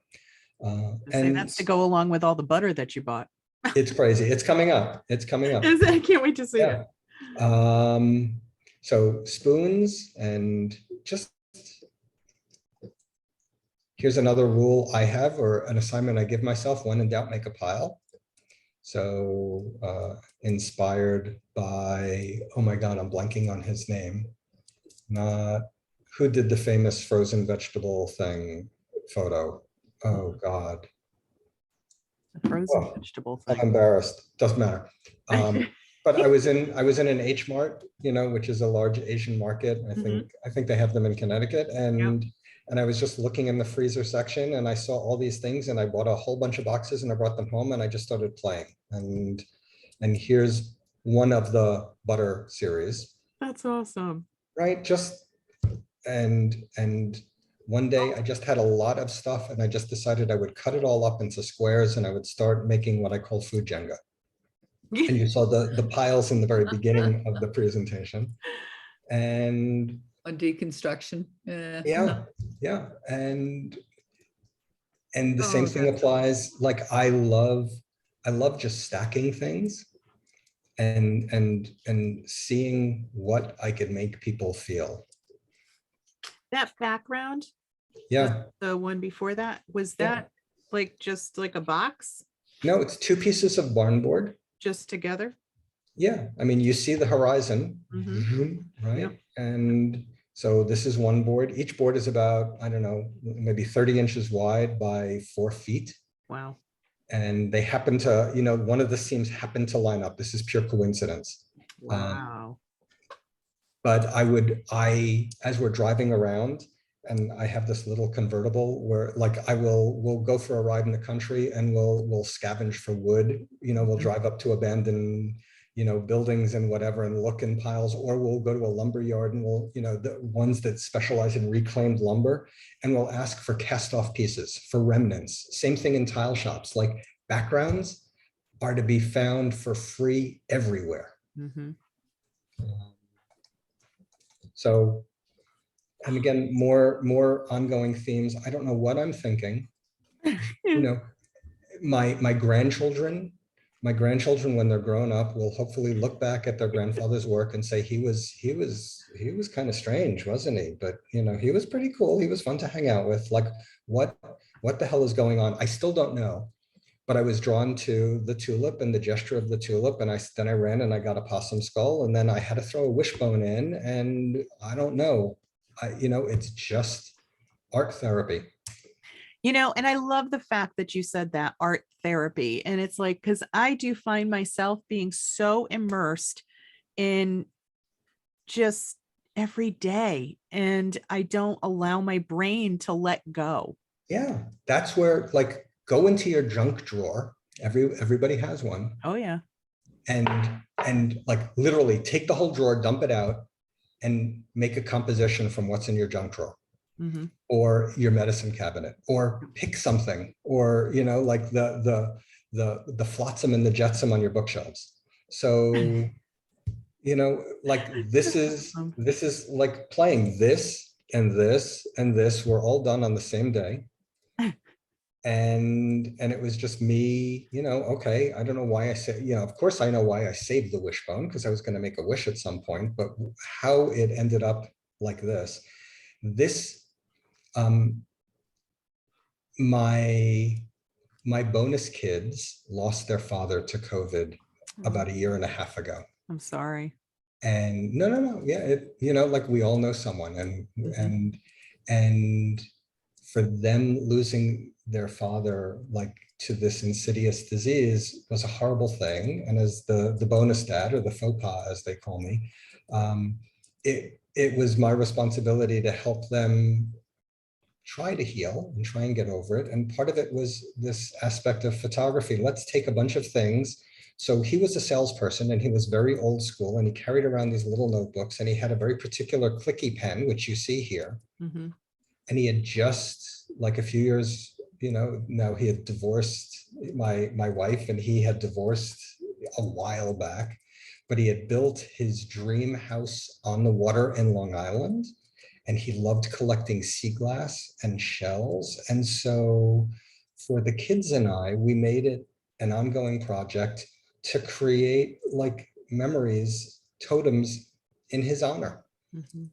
And that's to go along with all the butter that you bought. It's crazy. It's coming up. It's coming up. I can't wait to see Yeah. it. So spoons, and just here's another rule I have, or an assignment I give myself: when in doubt, make a pile. So inspired by, oh my God, I'm blanking on his name. Who did the famous frozen vegetable thing photo? Oh God. The frozen Oh, vegetable I'm thing. embarrassed. Doesn't matter. But I was in an H Mart, which is a large Asian market. I think they have them in Connecticut, and I was just looking in the freezer section, and I saw all these things, and I bought a whole bunch of boxes, and I brought them home, and I just started playing. And here's one of the butter series, That's awesome. right? And one day I just had a lot of stuff, and I just decided I would cut it all up into squares, and I would start making what I call food Jenga. And you saw the piles in the very beginning of the presentation. And On deconstruction. yeah. And the same Oh, thing that's applies. Like I love just stacking things and seeing what I could make people feel. That background, Yeah. the one before that, was Yeah. that like just like a box No, it's 2 pieces of barn board. just together? Yeah. I mean, you see the horizon, right? Yep. And so this is one board. Each board is about, I don't know, maybe 30 inches wide by 4 feet. Wow. And they happen to, one of the seams happened to line up. This is pure coincidence. Wow. But as we're driving around, and I have this little convertible where like we'll go for a ride in the country, and we'll scavenge for wood. We'll drive up to abandoned, buildings and whatever, and look in piles, or we'll go to a lumber yard, and we'll, the ones that specialize in reclaimed lumber, and we'll ask for cast off pieces, for remnants. Same thing in tile shops. Like backgrounds are to be found for free everywhere. So, and again, more ongoing themes. I don't know what I'm thinking. My grandchildren, when they're grown up, will hopefully look back at their grandfather's work and say he was kind of strange, wasn't he? But he was pretty cool. He was fun to hang out with. Like what the hell is going on? I still don't know. But I was drawn to the tulip and the gesture of the tulip. And then I ran and I got a possum skull, and then I had to throw a wishbone in, and I don't know. It's just art therapy. And I love the fact that you said that, art therapy. And it's like, because I do find myself being so immersed in just every day, and I don't allow my brain to let go. Yeah, that's where, like, go into your junk drawer. Everybody has one. Oh yeah. and like literally take the whole drawer, dump it out, and make a composition from what's in your junk drawer Mhm. or your medicine cabinet, or pick something, or like the flotsam and the jetsam on your bookshelves. So like this is like playing this and this and this were all done on the same day. And it was just me, okay, I don't know why I said, of course I know why I saved the wishbone, because I was going to make a wish at some point, but how it ended up like this, my bonus kids lost their father to COVID about a year and a half ago. I'm sorry. And no, yeah, like we all know someone, and for them losing their father like to this insidious disease was a horrible thing. And as the bonus dad, or the faux pas as they call me, it was my responsibility to help them try to heal and try and get over it. And part of it was this aspect of photography. Let's take a bunch of things. So he was a salesperson and he was very old school, and he carried around these little notebooks, and he had a very particular clicky pen, which you see here. Mhm. And he had just, like a few years, now he had divorced my wife, and he had divorced a while back, but he had built his dream house on the water in Long Island. And he loved collecting sea glass and shells. And so for the kids and I, we made it an ongoing project to create like memories, totems in his honor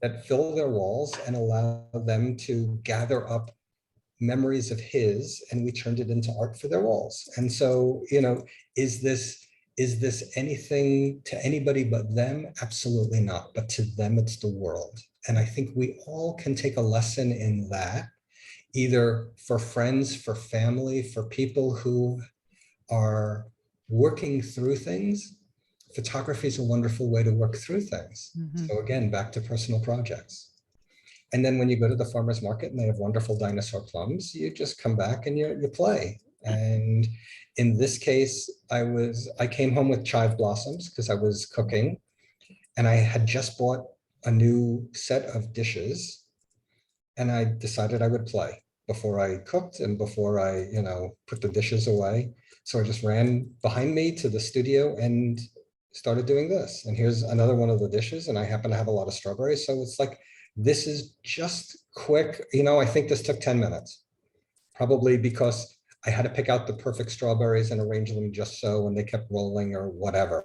that fill their walls and allow them to gather up memories of his, and we turned it into art for their walls. And so, is this anything to anybody but them? Absolutely not. But to them, it's the world. And I think we all can take a lesson in that, either for friends, for family, for people who are working through things. Photography is a wonderful way to work through things. So again, back to personal projects. And then when you go to the farmer's market and they have wonderful dinosaur plums, you just come back and you play. And in this case, I came home with chive blossoms because I was cooking, and I had just bought a new set of dishes, and I decided I would play before I cooked and before I, put the dishes away. So I just ran behind me to the studio and started doing this. And here's another one of the dishes, and I happen to have a lot of strawberries. So it's like, this is just quick. I think this took 10 minutes, probably because I had to pick out the perfect strawberries and arrange them just so, and they kept rolling or whatever.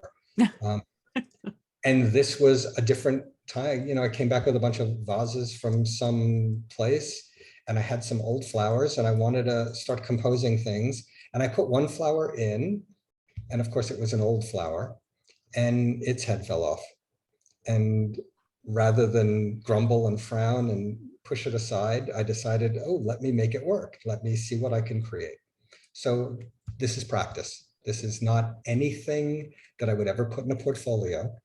And this was a different time. I came back with a bunch of vases from some place, and I had some old flowers, and I wanted to start composing things. And I put one flower in, and of course it was an old flower, and its head fell off. And rather than grumble and frown and push it aside, I decided, oh, let me make it work. Let me see what I can create. So this is practice. This is not anything that I would ever put in a portfolio,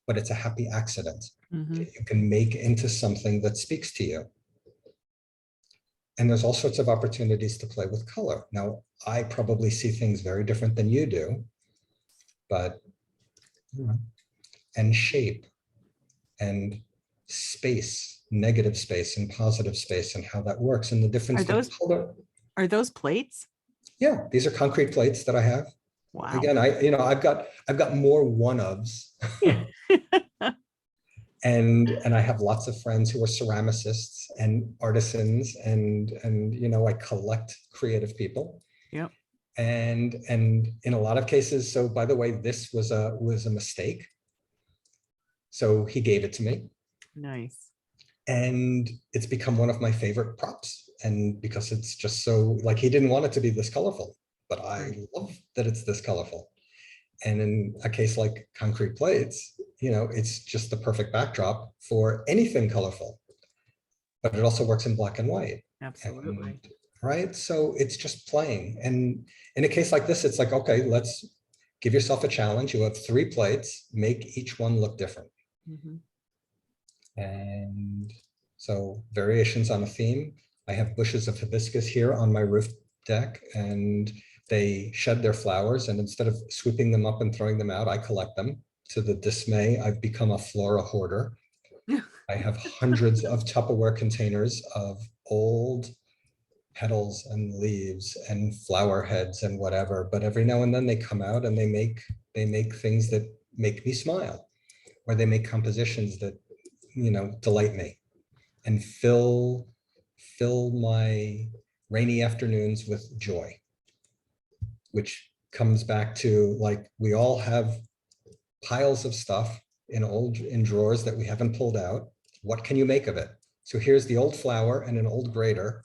but it's a happy accident that you can make into something that speaks to you. And there's all sorts of opportunities to play with color. Now, I probably see things very different than you do, but, and shape and space, negative space and positive space, and how that works, and the difference. Are those plates? Yeah, these are concrete plates that I have. Wow. Again, I've got more one-ofs. And I have lots of friends who are ceramicists and artisans, and I collect creative people. Yep. And in a lot of cases, so by the way, this was a mistake. So he gave it to me. Nice. And it's become one of my favorite props. And because it's just so, like, he didn't want it to be this colorful, but I love that it's this colorful. And in a case like concrete plates, it's just the perfect backdrop for anything colorful, but it also works in black and white. Absolutely. Right. So it's just playing. And in a case like this, it's like, okay, let's give yourself a challenge. You have 3 plates, make each one look different. And so variations on a theme. I have bushes of hibiscus here on my roof deck, and They shed their flowers, and instead of sweeping them up and throwing them out, I collect them. To the dismay, I've become a flora hoarder. I have hundreds of Tupperware containers of old petals and leaves and flower heads and whatever, but every now and then they come out and they make things that make me smile, or they make compositions that, you know, delight me and fill my rainy afternoons with joy, which comes back to, like, we all have piles of stuff in drawers that we haven't pulled out. What can you make of it? So here's the old flower and an old grater,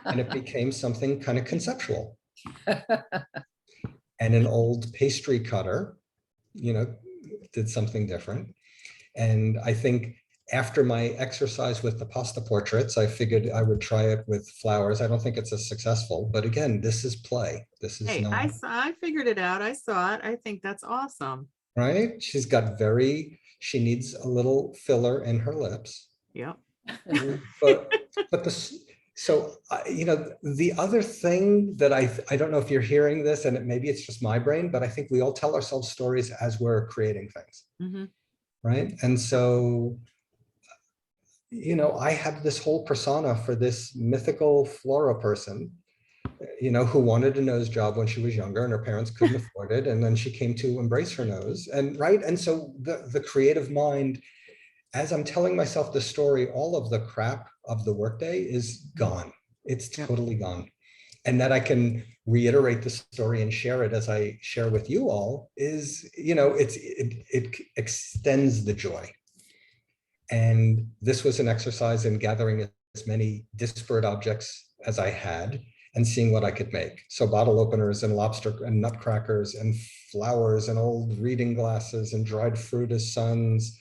and it became something kind of conceptual. And an old pastry cutter, you know, did something different. And I think after my exercise with the pasta portraits, I figured I would try it with flowers. I don't think it's as successful, but again, this is play. This is Hey, not, I figured it out. I saw it. I think that's awesome. right? She's got she needs a little filler in her lips. Yep. But so you know, the other thing that I don't know if you're hearing this, and maybe it's just my brain, but I think we all tell ourselves stories as we're creating things, Mhm. right? And so, you know, I have this whole persona for this mythical flora person, you know, who wanted a nose job when she was younger and her parents couldn't afford it, and then she came to embrace her nose, and right. And so the creative mind, as I'm telling myself the story, all of the crap of the workday is gone. It's totally gone. And that I can reiterate the story and share it as I share with you all is, you know, it extends the joy. And this was an exercise in gathering as many disparate objects as I had and seeing what I could make. So bottle openers and lobster and nutcrackers and flowers and old reading glasses and dried fruit as suns.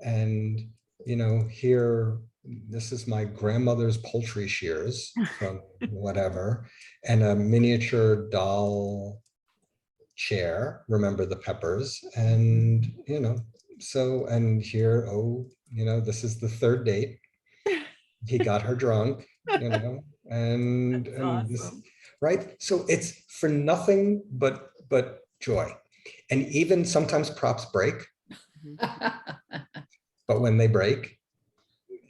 And, you know, here, this is my grandmother's poultry shears from whatever, and a miniature doll chair, remember the Peppers. And, you know, so, and here, oh, you know, this is the third date. He got her drunk, you know, and this, Awesome. right? So it's for nothing but joy. And even sometimes props break, but when they break,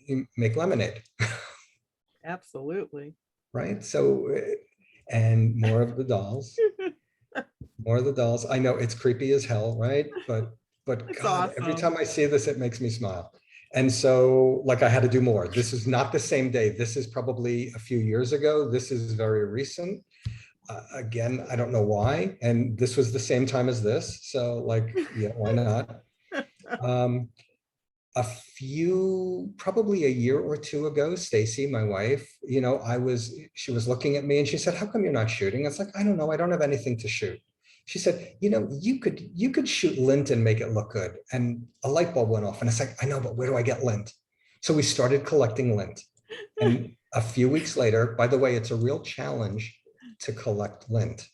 you make lemonade, Absolutely. right? So, and more of the dolls, more of the dolls. I know it's creepy as hell, right? But It's God, every awesome. time I see this, it makes me smile. And so, like, I had to do more. This is not the same day. This is probably a few years ago. This is very recent. Again, I don't know why. And this was the same time as this. So, like, yeah, why not? Probably a year or two ago, Stacy, my wife, you know, she was looking at me and she said, "How come you're not shooting?" It's like, I don't know. I don't have anything to shoot. She said, "You know, you could shoot lint and make it look good." And a light bulb went off and it's like, I know, but where do I get lint? So we started collecting lint. And a few weeks later, by the way, it's a real challenge to collect lint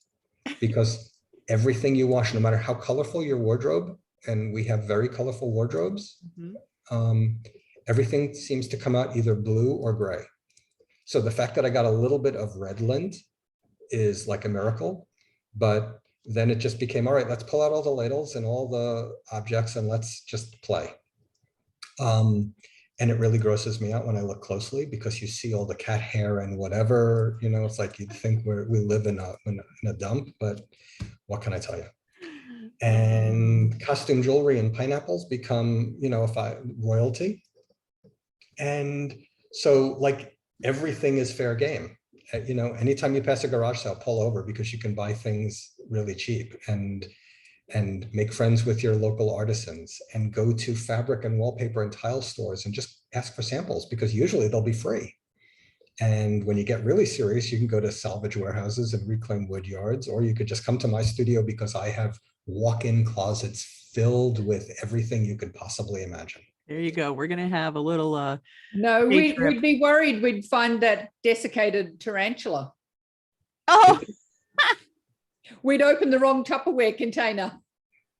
because everything you wash, no matter how colorful your wardrobe, and we have very colorful wardrobes, everything seems to come out either blue or gray. So the fact that I got a little bit of red lint is like a miracle, but then it just became, all right, let's pull out all the ladles and all the objects and let's just play. And it really grosses me out when I look closely because you see all the cat hair and whatever, you know, it's like you'd think we live in a dump, but what can I tell you? And costume jewelry and pineapples become, you know, royalty. And so, like, everything is fair game. You know, anytime you pass a garage sale, pull over because you can buy things really cheap and make friends with your local artisans and go to fabric and wallpaper and tile stores and just ask for samples because usually they'll be free. And when you get really serious, you can go to salvage warehouses and reclaim wood yards, or you could just come to my studio because I have walk-in closets filled with everything you could possibly imagine. There you go. We're gonna have a little No, Day we'd trip. be worried we'd find that desiccated tarantula. oh We'd open the wrong Tupperware container.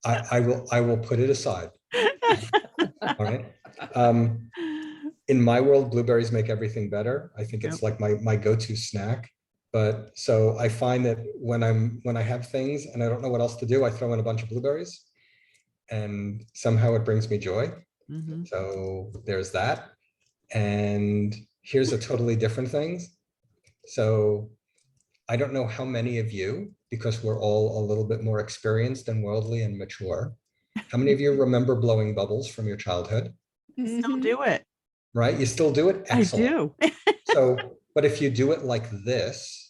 I will put it aside. All right. In my world, blueberries make everything better. I think it's like my go-to snack. But so I find that when I have things and I don't know what else to do, I throw in a bunch of blueberries and somehow it brings me joy. Mhm. So there's that. And here's a totally different thing. So I don't know how many of you, because we're all a little bit more experienced and worldly and mature, how many of you remember blowing bubbles from your childhood, Still do it. right? You still do it? I Excellent. do. So, but if you do it like this,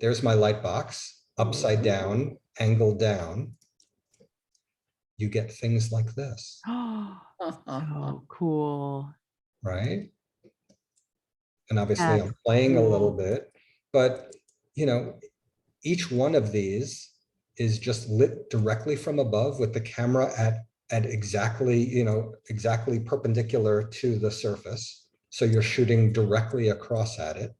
there's my light box, upside down, angled down, you get things like this, Oh, so cool. right? And obviously That's I'm playing a little cool. bit, but you know, each one of these is just lit directly from above with the camera at exactly, you know, exactly perpendicular to the surface. So you're shooting directly across at it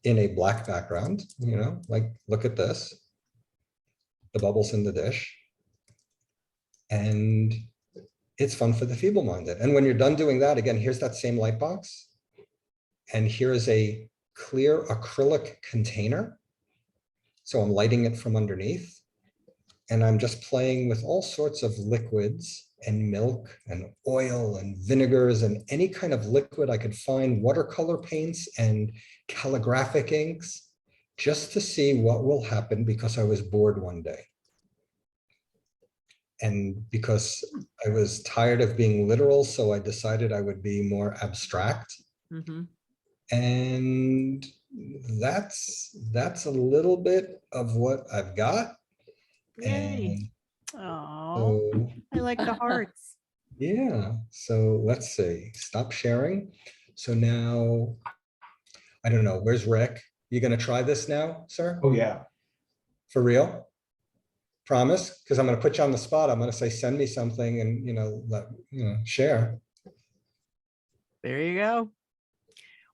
in a black background, you know, like, look at this, the bubbles in the dish. And it's fun for the feeble-minded. And when you're done doing that, again, here's that same light box. And here is a clear acrylic container. So I'm lighting it from underneath. And I'm just playing with all sorts of liquids and milk and oil and vinegars and any kind of liquid I could find, watercolor paints and calligraphic inks, just to see what will happen because I was bored one day. And because I was tired of being literal, so I decided I would be more abstract. Mhm. And that's a little bit of what I've got. Yay. And Oh, so, I like the hearts. yeah, so let's see, stop sharing. So now, I don't know, where's Rick? You gonna try this now, sir? Oh, yeah. For real? Promise? Because I'm gonna put you on the spot. I'm gonna say, send me something and, you know, share. There you go.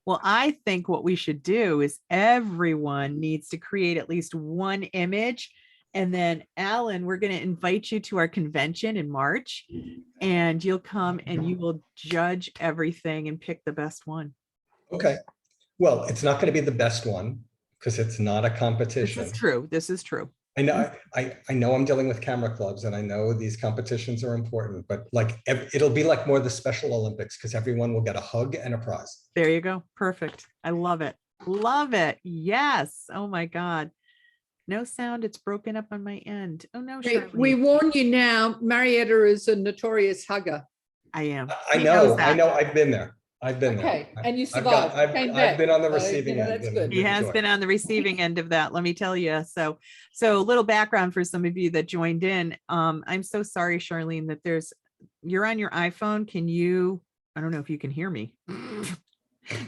Well, I think what we should do is everyone needs to create at least one image. And then Alan, we're going to invite you to our convention in March and you'll come and you will judge everything and pick the best one. Okay. Well, it's not gonna be the best one because it's not a This competition. is true. This is true. I know, I know I'm dealing with camera clubs and I know these competitions are important, but like, it'll be like more the Special Olympics because everyone will get a hug and a prize. There you go. Perfect. I love it. Love it. Yes. Oh my God. No sound. It's broken up on my end. Oh no, We Charlene. warn you now, Marietta is a notorious hugger. I am. I He knows know, that. I've been there. I've been there. Okay, and you I've got- survived. Came I've back. been on the So, receiving you know, end. that's and good. He has enjoy. been on the receiving end of that, let me tell you. So a little background for some of you that joined in. I'm so sorry, Charlene, that you're on your iPhone. Can you, I don't know if you can hear me.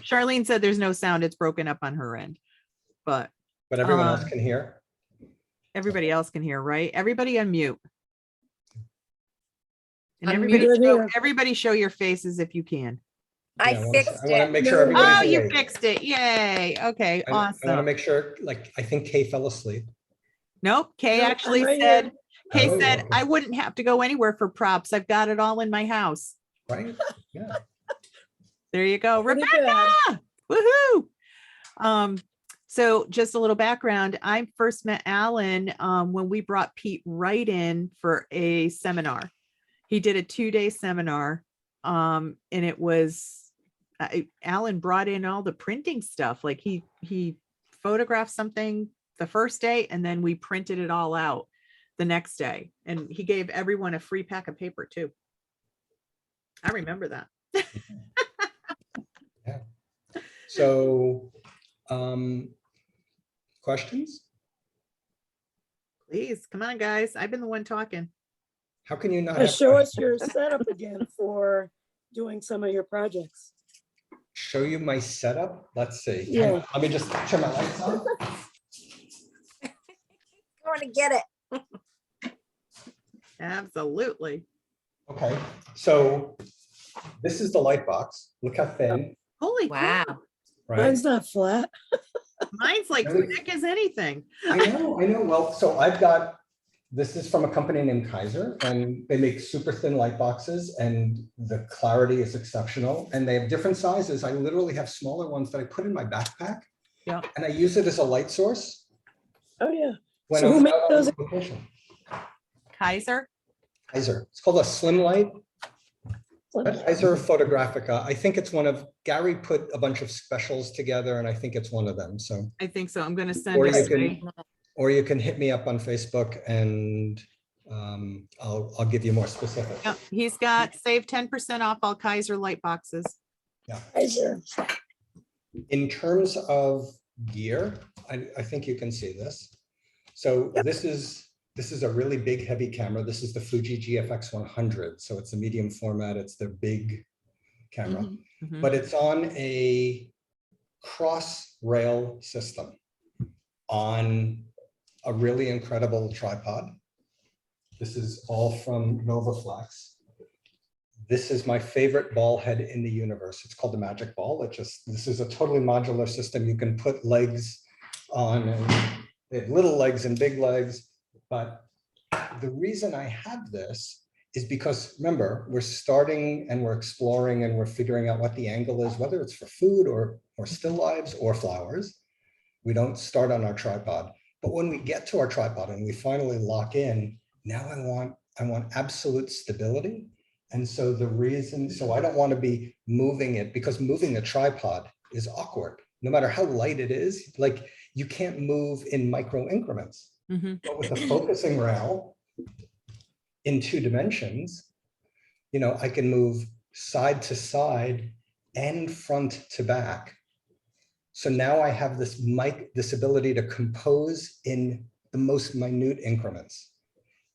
Charlene said there's no sound. It's broken up on her end, but But everyone else can hear. everybody else can hear, right? Everybody unmute. And Unmute. everybody show your faces if you can. Yeah, I wanna- fixed I want to it. make sure No. everybody's Oh, you awake. fixed it. Yay. Okay, I want to awesome. make sure, like, I think Kay fell asleep. Nope, Kay Nope, I'm actually right said, here. Kay Oh, said, okay. I wouldn't have to go anywhere for props. I've got it all in my house. Right? Yeah. There you go. Pretty Rebecca. Woohoo. So just a little background. I first met Alan when we brought Pete Wright in for a seminar. He did a 2-day seminar. And it was Alan brought in all the printing stuff. Like he photographed something the first day and then we printed it all out the next day. And he gave everyone a free pack of paper too. I remember that. So, questions? Please, come on, guys. I've been the one talking. How can you not have Show us questions? your setup again for doing some of your projects. Show you my setup? Let's see. Hang Yeah. on, let me just turn my lights on. Going to get it. Absolutely. Okay, so this is the light box. Look how thin, Holy Wow. cow. right? Mine's not flat. Mine's like Really? thick as anything. I know. Well, so this is from a company named Kaiser, and they make super thin light boxes and the clarity is exceptional. And they have different sizes. I literally have smaller ones that I put in my backpack And I use it as a light source Oh, yeah. when So who I'm made out on those? location. Kaiser? Kaiser. It's called a slim light. Kaiser Photographica. I think it's one of, Gary put a bunch of specials together and I think it's one of them. So, I think so. I'm gonna send or it. you can, or you can hit me up on Facebook and I'll give you more specifics. Yep, he's got save 10% off all Kaiser light boxes. Kaiser. In terms of gear, I think you can see this. So this is a really big, heavy camera. This is the Fuji GFX 100. So it's a medium format. It's their big camera, Mhm. but it's on a cross rail system on a really incredible tripod. This is all from Novaflex. This is my favorite ball head in the universe. It's called the Magic Ball. This is a totally modular system. You can put legs on, and they have little legs and big legs. But the reason I have this is because, remember, we're starting and we're exploring and we're figuring out what the angle is, whether it's for food or still lives or flowers. We don't start on our tripod. But when we get to our tripod and we finally lock in, now I want absolute stability. And so I don't want to be moving it, because moving a tripod is awkward. No matter how light it is, like you can't move in micro increments. Mhm. But with a focusing rail in 2 dimensions, I can move side to side and front to back. So now I have this ability to compose in the most minute increments.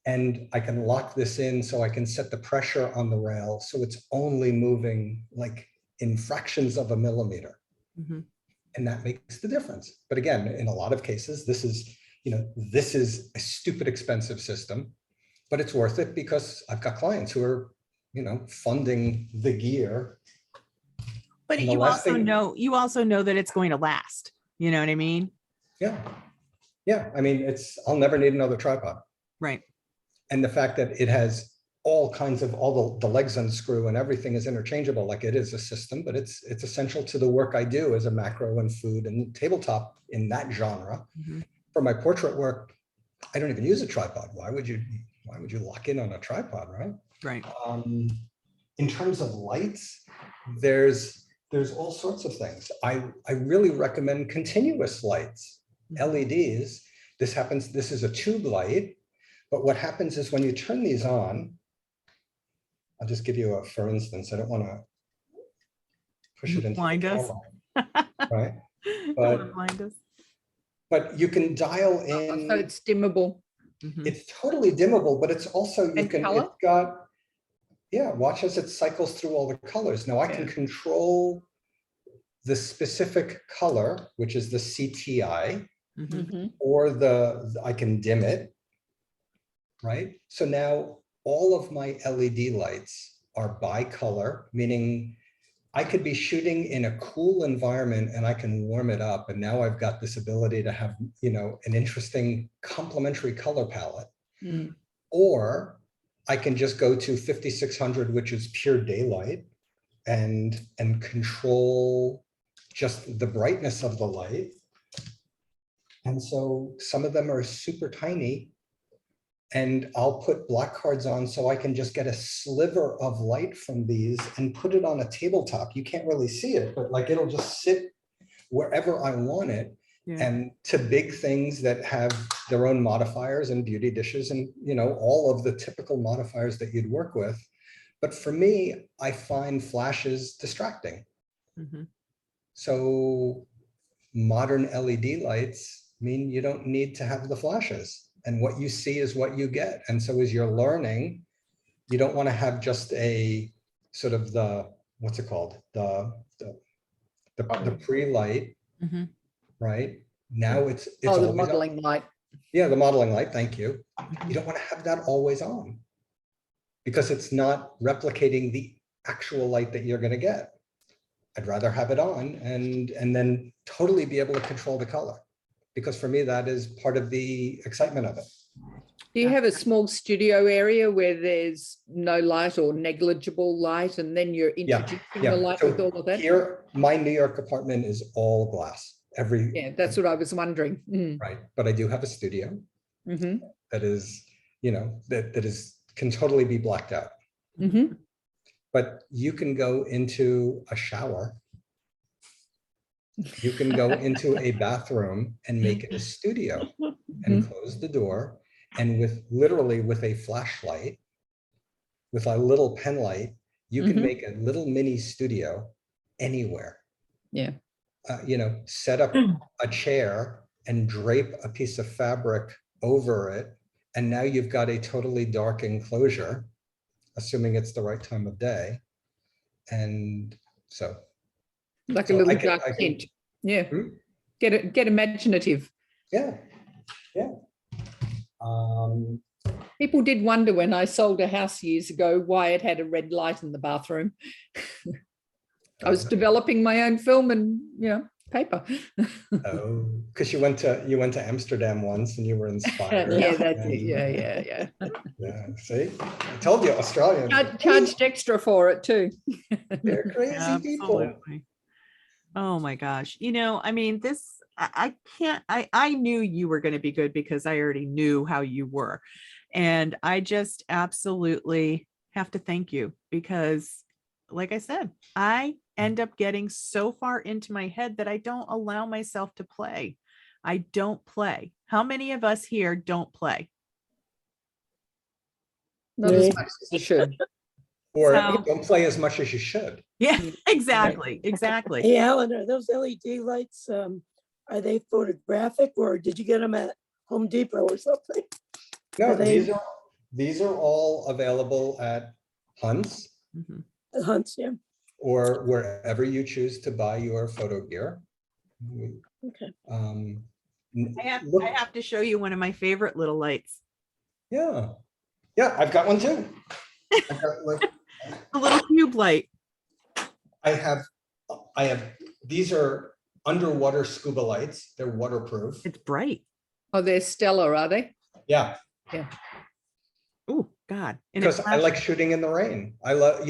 And I can lock this in so I can set the pressure on the rail so it's only moving like in fractions of a millimeter. Mhm. And that makes the difference. But again, in a lot of cases, this is a stupid expensive system, but it's worth it because I've got clients who are, funding the gear. But And the you last also know that it's going to last. You know what I mean? Yeah. Yeah. I mean, I'll never need another tripod. Right. And the fact that it has all the legs unscrew and everything is interchangeable, like it is a system, but it's essential to the work I do as a macro and food and tabletop in that genre. Mhm. For my portrait work, I don't even use a tripod. Why would you lock in on a tripod, right? Right. In terms of lights, there's all sorts of things. I really recommend continuous lights, LEDs. This is a tube light. But what happens is when you turn these on, I'll just give you for instance, I don't want to push it into Blind the us. camera, right? Don't wanna blind us. But you can dial So in, it's dimmable. Mhm. it's totally dimmable, but it's also, And color? it's got, watch as it cycles through all the colors. Now I can control the specific color, which is the CTI, Mhm. Mhm. or I can dim it. Right? So now all of my LED lights are bicolor, meaning I could be shooting in a cool environment and I can warm it up. And now I've got this ability to have, an interesting complementary color palette. Mm. Or I can just go to 5600, which is pure daylight, and control just the brightness of the light. And so some of them are super tiny. And I'll put black cards on so I can just get a sliver of light from these and put it on a tabletop. You can't really see it, but like it'll just sit wherever I want it. Yeah. And to big things that have their own modifiers and beauty dishes and, all of the typical modifiers that you'd work with. But for me, I find flashes distracting. Mhm. So modern LED lights mean you don't need to have the flashes. And what you see is what you get. And so as you're learning, you don't want to have just a sort of what's it called? The pre-light, Mhm. right? Now it's Oh, the always on. modeling light. Yeah, the modeling light, thank you. Mhm. You don't want to have that always on because it's not replicating the actual light that you're going to get. I'd rather have it on and then totally be able to control the color. Because for me, that is part of the excitement of it. Do you have a small studio area where there's no light or negligible light, and then you're introducing the light So with all of that? here, my New York apartment is all glass. every, Yeah, that's what I was wondering. right. But I do have a studio Mm-hmm. that is, can totally be blacked out. Mm-hmm. But you can go into a shower. You can go into a bathroom and make it a studio and close the door. And literally with a flashlight, with a little pen light, you can make a little mini studio anywhere. Yeah. Set up a chair and drape a piece of fabric over it. And now you've got a totally dark enclosure, assuming it's the right time of day. And so. Like a So little dark tent. Yeah. Hmm? Get imaginative. Yeah. People did wonder when I sold a house years ago why it had a red light in the bathroom. I was developing my own film and paper. Oh, because you went to Amsterdam once and you were inspired. Yeah, that's it. and- Yeah. Yeah, see, I told you, Australians. Charged extra for it too. They're crazy people. Absolutely. Oh my gosh. I mean, I can't, I knew you were going to be good because I already knew how you were. And I just absolutely have to thank you because, like I said, I end up getting so far into my head that I don't allow myself to play. I don't play. How many of us here don't play? Not as much as you should. Or So- don't play as much as you should. Yeah, exactly. Hey, Alan, are those LED lights, are they photographic or did you get them at Home Depot or something? No, Are they- these are all available at Hunt's Mhm. At Hunt's, yeah. or wherever you choose to buy your photo gear. Okay. I Look, have to show you one of my favorite little lights. yeah, I've got one too. I've got, A little cube light. I have, these are underwater scuba lights. They're waterproof. It's bright. Oh, they're stellar, are they? Yeah, Oh, God. And because it I like flashes. shooting in the rain. I love,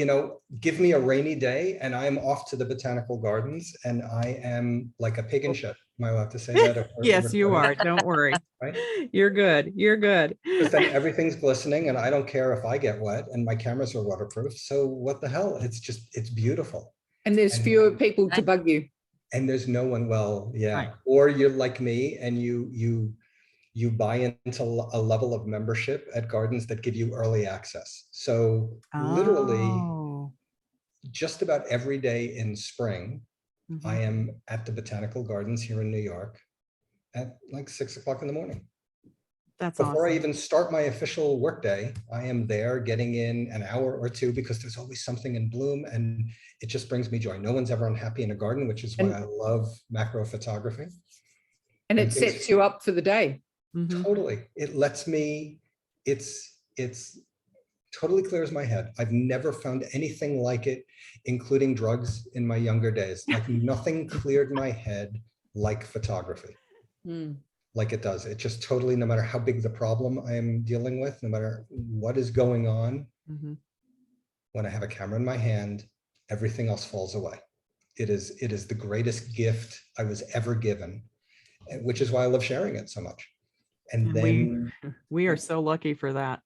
give me a rainy day and I'm off to the botanical gardens and I am like a pig in shit. Am I allowed to say that? If we're Yes, you recording? are. Don't worry. Right? You're good. You're good. Because then everything's glistening and I don't care if I get wet and my cameras are waterproof. So what the hell? It's beautiful. And there's And- fewer people to bug you. And there's no one, well, yeah. Right. Or you're like me and you buy into a level of membership at gardens that give you early access. So literally Oh. just about every day in spring, Mhm. I am at the botanical gardens here in New York at like 6 o'clock in the morning. That's Before I awesome. even start my official workday, I am there getting in an hour or two because there's always something in bloom and it just brings me joy. No one's ever unhappy in a garden, which is why And- I love macro photography. And it And things- sets you up for the day. Mhm. Totally. It lets me, it's totally clears my head. I've never found anything like it, including drugs in my younger days. Like nothing cleared my head like photography. Mm. Like it does. It just totally, no matter how big the problem I am dealing with, no matter what is going on, Mhm. when I have a camera in my hand, everything else falls away. It is the greatest gift I was ever given, which is why I love sharing it so much. And And then, we are so lucky for that.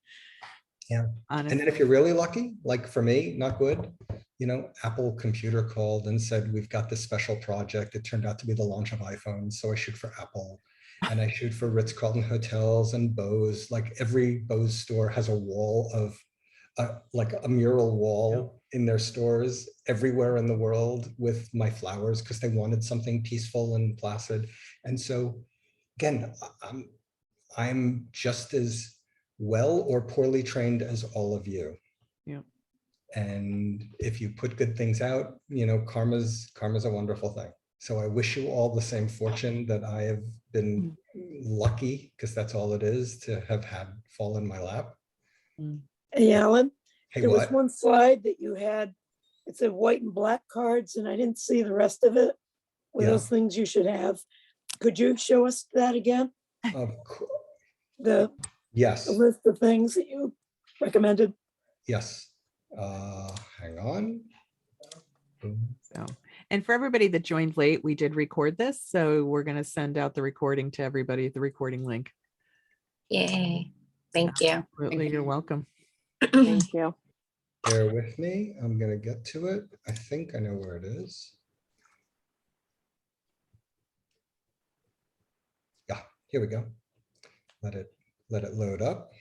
Yeah. Honestly. and then if you're really lucky, like for me, not good, Apple Computer called and said, we've got this special project. It turned out to be the launch of iPhones. So I shoot for Apple and I shoot for Ritz-Carlton hotels and Bose. Like every Bose store has a wall of like a mural wall in their stores everywhere in the world with my flowers because they wanted something peaceful and placid. And so again, I'm just as well or poorly trained as all of you. Yep. And if you put good things out, karma's a wonderful thing. So I wish you all the same fortune that I have been lucky, because that's all it is, to have had fall in my lap. Hey, Alan, Hey, there was what? one slide that you had, it said white and black cards, and I didn't see the rest of it. Were Yeah. those things you should have? Could you show us that again? Of cour- The Yes, list of things that you recommended? yes. Hang on. So, And for everybody that joined late, we did record this. So we're going to send out the recording to everybody, the recording link. Yay. Thank you. Absolutely, you're welcome. Thank you. Bear with me. I'm going to get to it. I think I know where it is. Yeah, here we go. Let it load up.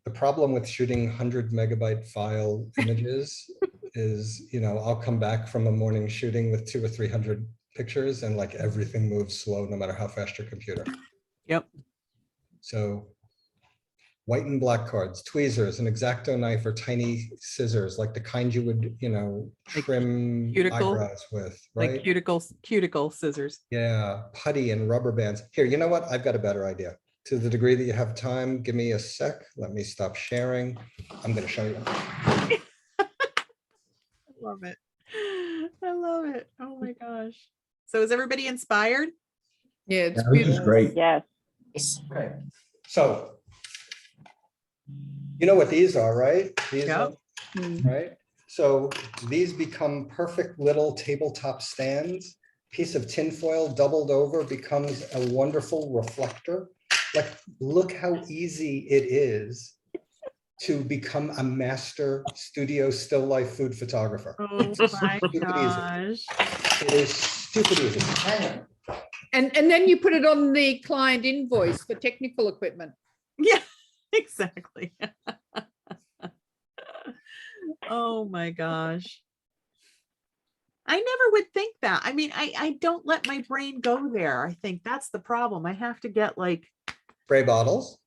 The problem with shooting 100 megabyte file images is, I'll come back from a morning shooting with 200 or 300 pictures and like everything moves slow no matter how fast your computer. Yep. So white and black cards, tweezers, an X-Acto knife, or tiny scissors, like the kind you would, Like trim cuticle- eyebrows with, right? Like cuticle scissors. Yeah, putty and rubber bands. Here, you know what? I've got a better idea. To the degree that you have time, give me a sec. Let me stop sharing. I'm going to show you. I love it. I love it. Oh my gosh. So is everybody inspired? Yeah, it's Yeah, this is beautiful. great. Yes. Okay. So, you know what these are, right? These Yep. are, right? So these become perfect little tabletop stands. Piece of tinfoil doubled over becomes a wonderful reflector. Like, look how easy it is to become a master studio still life food photographer. Oh my Stupid easy. gosh. It is stupid easy. Hang on. And then you put it on the client invoice for technical equipment. Yeah, exactly. Oh my gosh. I never would think that. I mean, I don't let my brain go there. I think that's the problem. I have to get like, Spray bottles,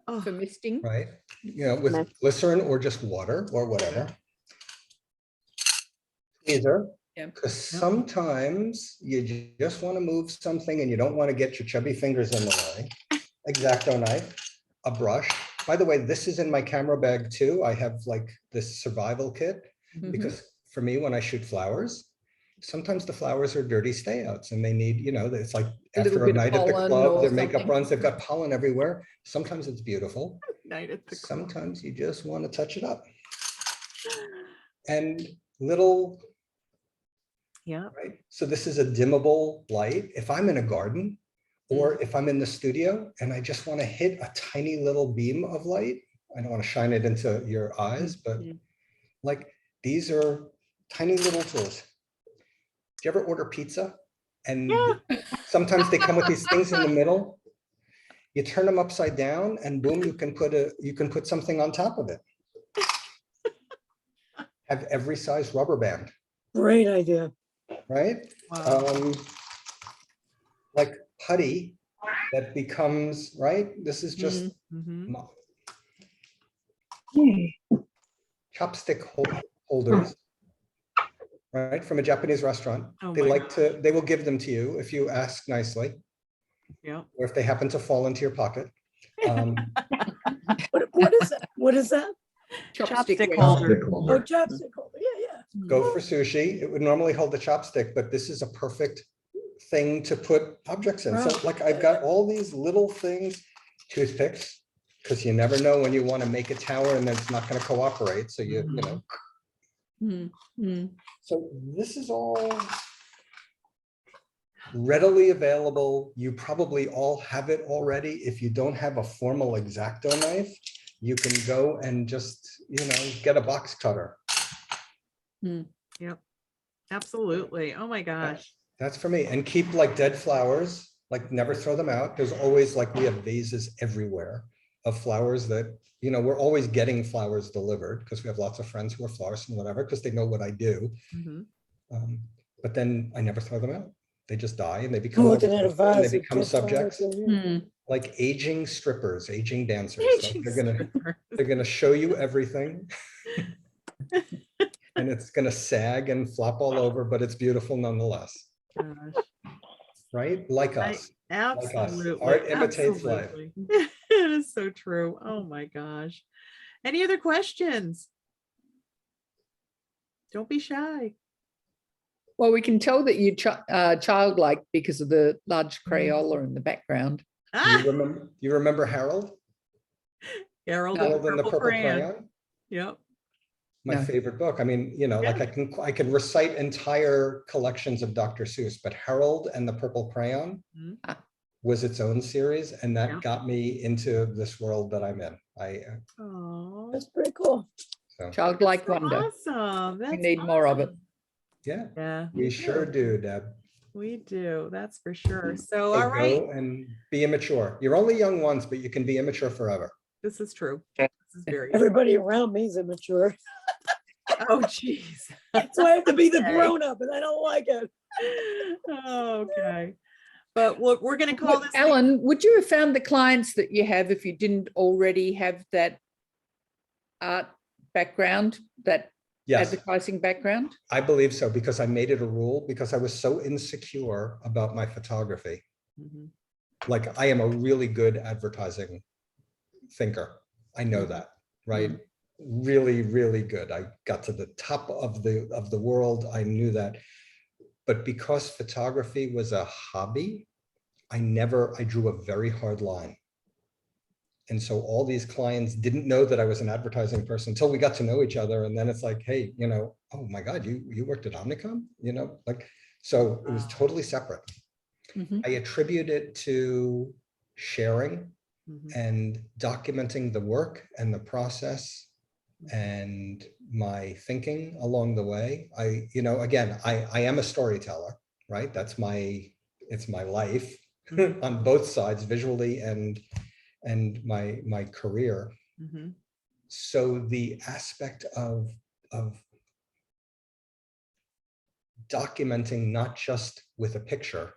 oh, For misting. right? With glycerin or just water or whatever. Either. Yeah. Because sometimes you just want to move something and you don't want to get your chubby fingers in the way. X-Acto knife, a brush. By the way, this is in my camera bag too. I have like this survival kit Mhm. because for me, when I shoot flowers, sometimes the flowers are dirty stayouts and they need, it's like A little after a bit of night at the pollen club, or their makeup something. runs, they've got pollen everywhere. Sometimes it's beautiful. night at the club. Sometimes you just want to touch it up. And little, Yeah. right? So this is a dimmable light. If I'm in a garden or if I'm in the studio and I just want to hit a tiny little beam of light, I don't want to shine it into your eyes, but like these are tiny little tools. Do you ever order pizza? And sometimes they come with these things in the middle. You turn them upside down and boom, you can put something on top of it. Have every size rubber band, Great idea. right? Wow. Like putty that becomes, right? This is just Mhm. chopstick holders, right? From a Japanese restaurant. Oh They my they will give them to you if you ask nicely, Yeah. or if they happen to fall into your pocket. What is that? What is that? Chopstick wing. holder. Oh, chopstick holder. Yeah, yeah. Go for sushi. It would normally hold the chopstick, but this is a perfect thing to put objects in. So Wow. like I've got all these little things, toothpicks, because you never know when you want to make a tower and then it's not going to cooperate. So you know. So this is all readily available. You probably all have it already. If you don't have a formal X-Acto knife, you can go and just, get a box cutter. Yep. Absolutely. Oh my gosh. That's for me. And keep like dead flowers, like never throw them out. There's always like, we have vases everywhere of flowers that, we're always getting flowers delivered because we have lots of friends who are florists and whatever, because they know what I do. But then I never throw them out. They just die and they become, I'm looking at a and they vase. of become dead flowers subjects. in here. Like aging strippers, aging dancers. Like Aging they're gonna show you everything. And it's gonna sag and flop all over, but it's beautiful nonetheless. Gosh. Right? Like us. Absolutely. Art imitates life. Absolutely. It is so true. Oh my gosh. Any other questions? Don't be shy. Well, we can tell that you're childlike because of the large Crayola in the background. You remember Harold? Harold No. and Harold and the purple crayon? Yep. my No. favorite book. I mean, like I can recite entire collections of Dr. Seuss, but Harold and the Purple Crayon Mhm. was its own series, and that Yeah. got me into this world that I'm in. Oh, That's pretty cool. So Childlike so wonder. awesome. We That's need more of it. awesome. yeah, Yeah, we sure do, Deb. We do. That's for sure. So, So all right. go and be immature. You're only young once, but you can be immature forever. This is true. This is very. Everybody around me is immature. Oh, geez. So I have to be the Okay. grown up and I don't like it. Okay. But we're going to call this. Alan, would you have found the clients that you have if you didn't already have that art background, that Yes, advertising background? I believe so, because I made it a rule, because I was so insecure about my photography. Mhm. Like, I am a really good advertising thinker. I know that, right? Really, really good. I got to the top of the world. I knew that. But because photography was a hobby, I drew a very hard line. And so all these clients didn't know that I was an advertising person until we got to know each other. And then it's like, hey, oh my God, you worked at Omnicom, like, so it was totally separate. Mhm. I attribute it to sharing Mhm. and documenting the work and the process and my thinking along the way. Again, I am a storyteller, right? It's my life on both sides, visually and my career. Mhm. So the aspect of documenting, not just with a picture,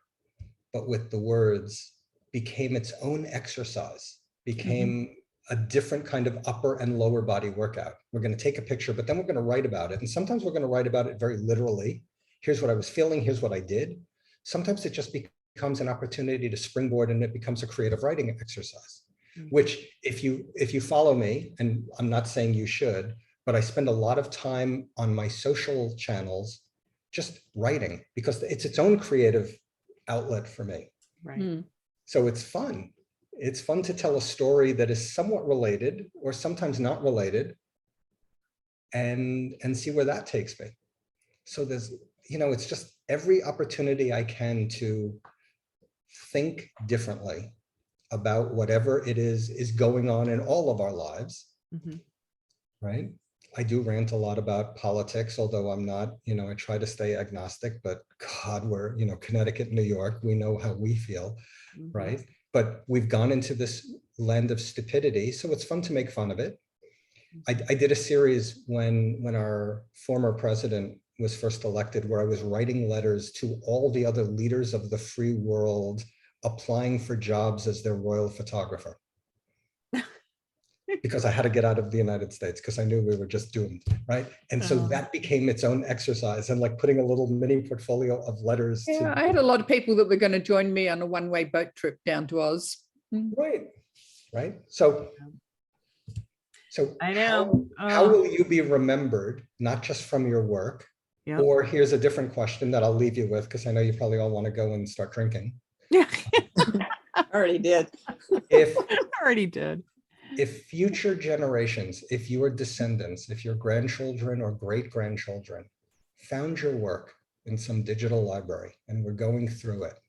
but with the words, became its own exercise, became a different kind of upper and lower body workout. We're going to take a picture, but then we're going to write about it. And sometimes we're going to write about it very literally. Here's what I was feeling. Here's what I did. Sometimes it just becomes an opportunity to springboard, and it becomes a creative writing exercise, which if you follow me, and I'm not saying you should, but I spend a lot of time on my social channels just writing, because it's its own creative outlet for me. Right. So it's fun. It's fun to tell a story that is somewhat related or sometimes not related, and see where that takes me. So there's, it's just every opportunity I can to think differently about whatever it is going on in all of our lives, right? I do rant a lot about politics, although I'm not, I try to stay agnostic, but God, we're, Connecticut, New York, we know how we feel, right? But we've gone into this land of stupidity, so it's fun to make fun of it. I did a series when our former president was first elected, where I was writing letters to all the other leaders of the free world applying for jobs as their royal photographer. Because I had to get out of the United States, because I knew we were just doomed, right? And so that became its own exercise, and like putting a little mini portfolio of letters. Yeah, I had a lot of people that were going to join me on a one-way boat trip down to Oz. Right. So I know. How will you be remembered, not just from your work? Yep. Or here's a different question that I'll leave you with, because I know you probably all want to go and start drinking. Yeah. Already did. Already did. If future generations, if your descendants, if your grandchildren or great-grandchildren found your work in some digital library and were going through it,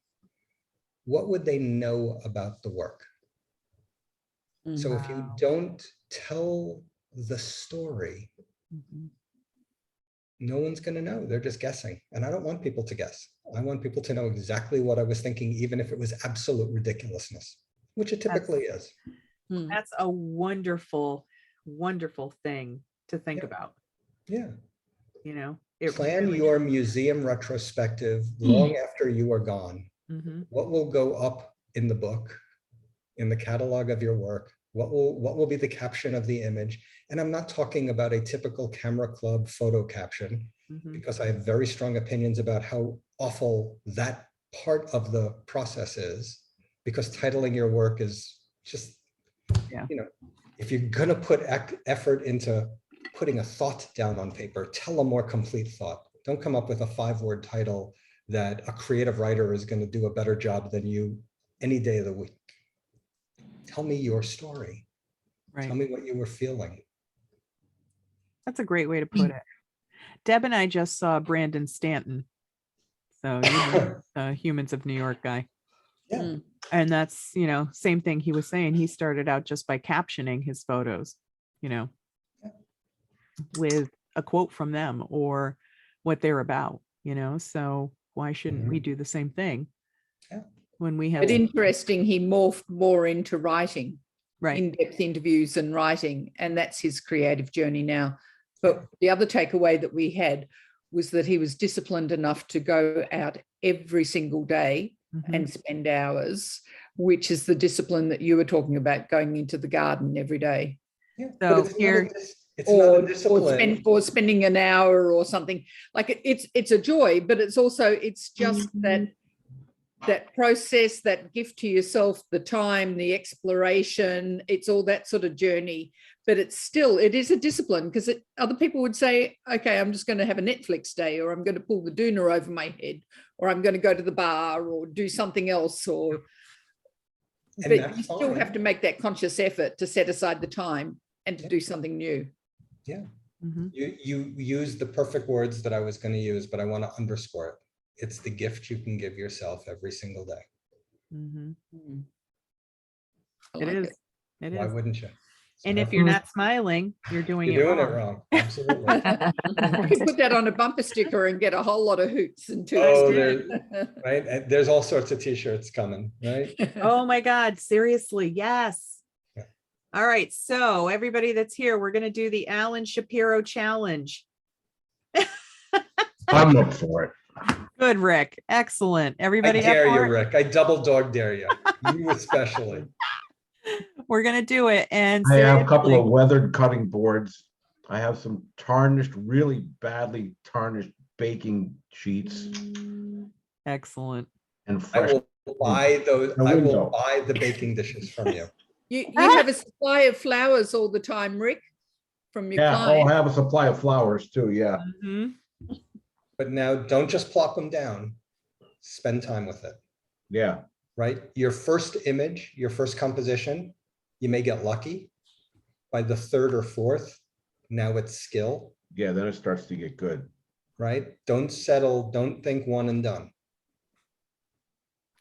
what would they know about the work? So if you don't tell the story, no one's going to know. They're just guessing. And I don't want people to guess. I want people to know exactly what I was thinking, even if it was absolute ridiculousness, which it typically is. That's a wonderful, wonderful thing to think about. Yeah. Plan your museum retrospective long after you are gone. What will go up in the book, in the catalog of your work? What will be the caption of the image? And I'm not talking about a typical camera club photo caption, because I have very strong opinions about how awful that part of the process is, because titling your work is just, if you're going to put effort into putting a thought down on paper, tell a more complete thought. Don't come up with a 5-word title that a creative writer is going to do a better job than you any day of the week. Tell me your story. Tell me what you were feeling. That's a great way to put it. Deb and I just saw Brandon Stanton. So, Humans of New York guy. Yeah. And that's, same thing he was saying. He started out just by captioning his photos, with a quote from them or what they're about, so why shouldn't we do the same thing? Yeah. When we have, But interesting, he morphed more into writing, right. in-depth interviews and writing, and that's his creative journey now. But the other takeaway that we had was that he was disciplined enough to go out every single day Mhm. and spend hours, which is the discipline that you were talking about, going into the garden every day. Yeah. So But it's here- it's not Or, a discipline. or spending an hour or something. Like it's a joy, but it's also, it's just that process, that gift to yourself, the time, the exploration, it's all that sort of journey. But it is a discipline, because other people would say, okay, I'm just going to have a Netflix day, or I'm going to pull the doona over my head, or I'm going to go to the bar or do something else, And but that's you still fine. have to make that conscious effort to set aside the time and to do something new. Yeah. Mhm. You use the perfect words that I was going to use, but I want to underscore it. It's the gift you can give yourself every single day. Mhm. I It like is. it. It Why is. wouldn't you? It's And if perfect. you're not smiling, you're doing You're doing it it wrong. wrong. Absolutely. You could put that on a bumper sticker and get a whole lot of hoots and toots. Oh, right. And there's all sorts of t-shirts coming, right? Oh my God, seriously, yes. Yeah. All right, so everybody that's here, we're gonna do the Alan Shapiro challenge. I'm up for it. Good, Rick. Excellent. I Everybody up dare you, for it? Rick. I double dog dare you. You especially. We're gonna do it. And I have a couple seriously, of weathered cutting boards. I have some tarnished, really badly tarnished baking sheets excellent. and I fresh. will buy those. The I will window. buy the baking dishes from you. You have a supply of flowers all the time, Rick, from your Yeah, oh, I client. have a supply of flowers too, yeah. Mhm. But now don't just plop them down. Spend time with it, Yeah, right? Your first image, your first composition, you may get lucky. By the third or fourth, now it's skill, yeah, then it starts to get good. right? Don't settle, don't think one and done.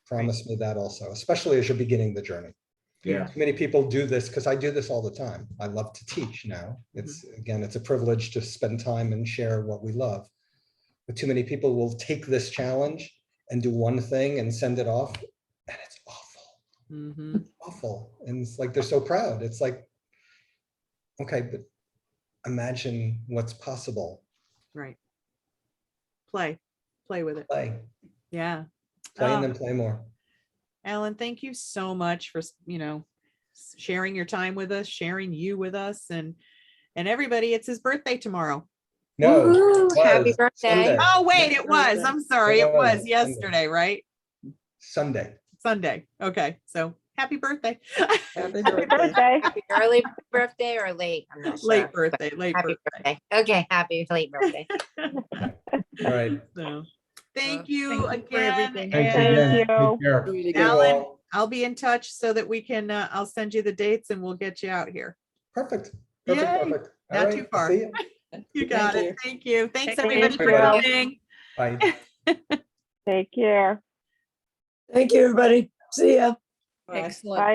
Promise me that also, especially as you're beginning the journey. Yeah, Too many people do this, because I do this all the time. I love to teach now. It's, again, it's a privilege to spend time and share what we love. But too many people will take this challenge and do one thing and send it off, and it's awful, Mhm. awful. And it's like, they're so proud. It's like, okay, but imagine what's possible. Right. Play with it. Play, Yeah. play, and Oh, then play more. Alan, thank you so much for, sharing your time with us, sharing you with us, and everybody, it's his birthday tomorrow. No, Woohoo, it happy was birthday. Sunday. Oh, wait, Happy it was. birthday. I'm sorry. It It was was yesterday, right? Sunday. Sunday. Okay. So happy birthday. Happy Happy birthday. Happy early birthday or late? I'm not sure. Late but birthday, late Happy birthday. birthday. Okay, happy late birthday. All right. So thank you Thank you for again. everything. thanks and again. Take care. Really See good. you Alan, all. I'll be in touch so that we can, I'll send you the dates and we'll get you out here. Perfect. Yay. Perfect. Perfect. All Not right, too I'll far. see you. You got Thank it. Thank you. Thanks Thank everybody for you. coming. Bye. Take care. Thank you, everybody. See ya. Excellent.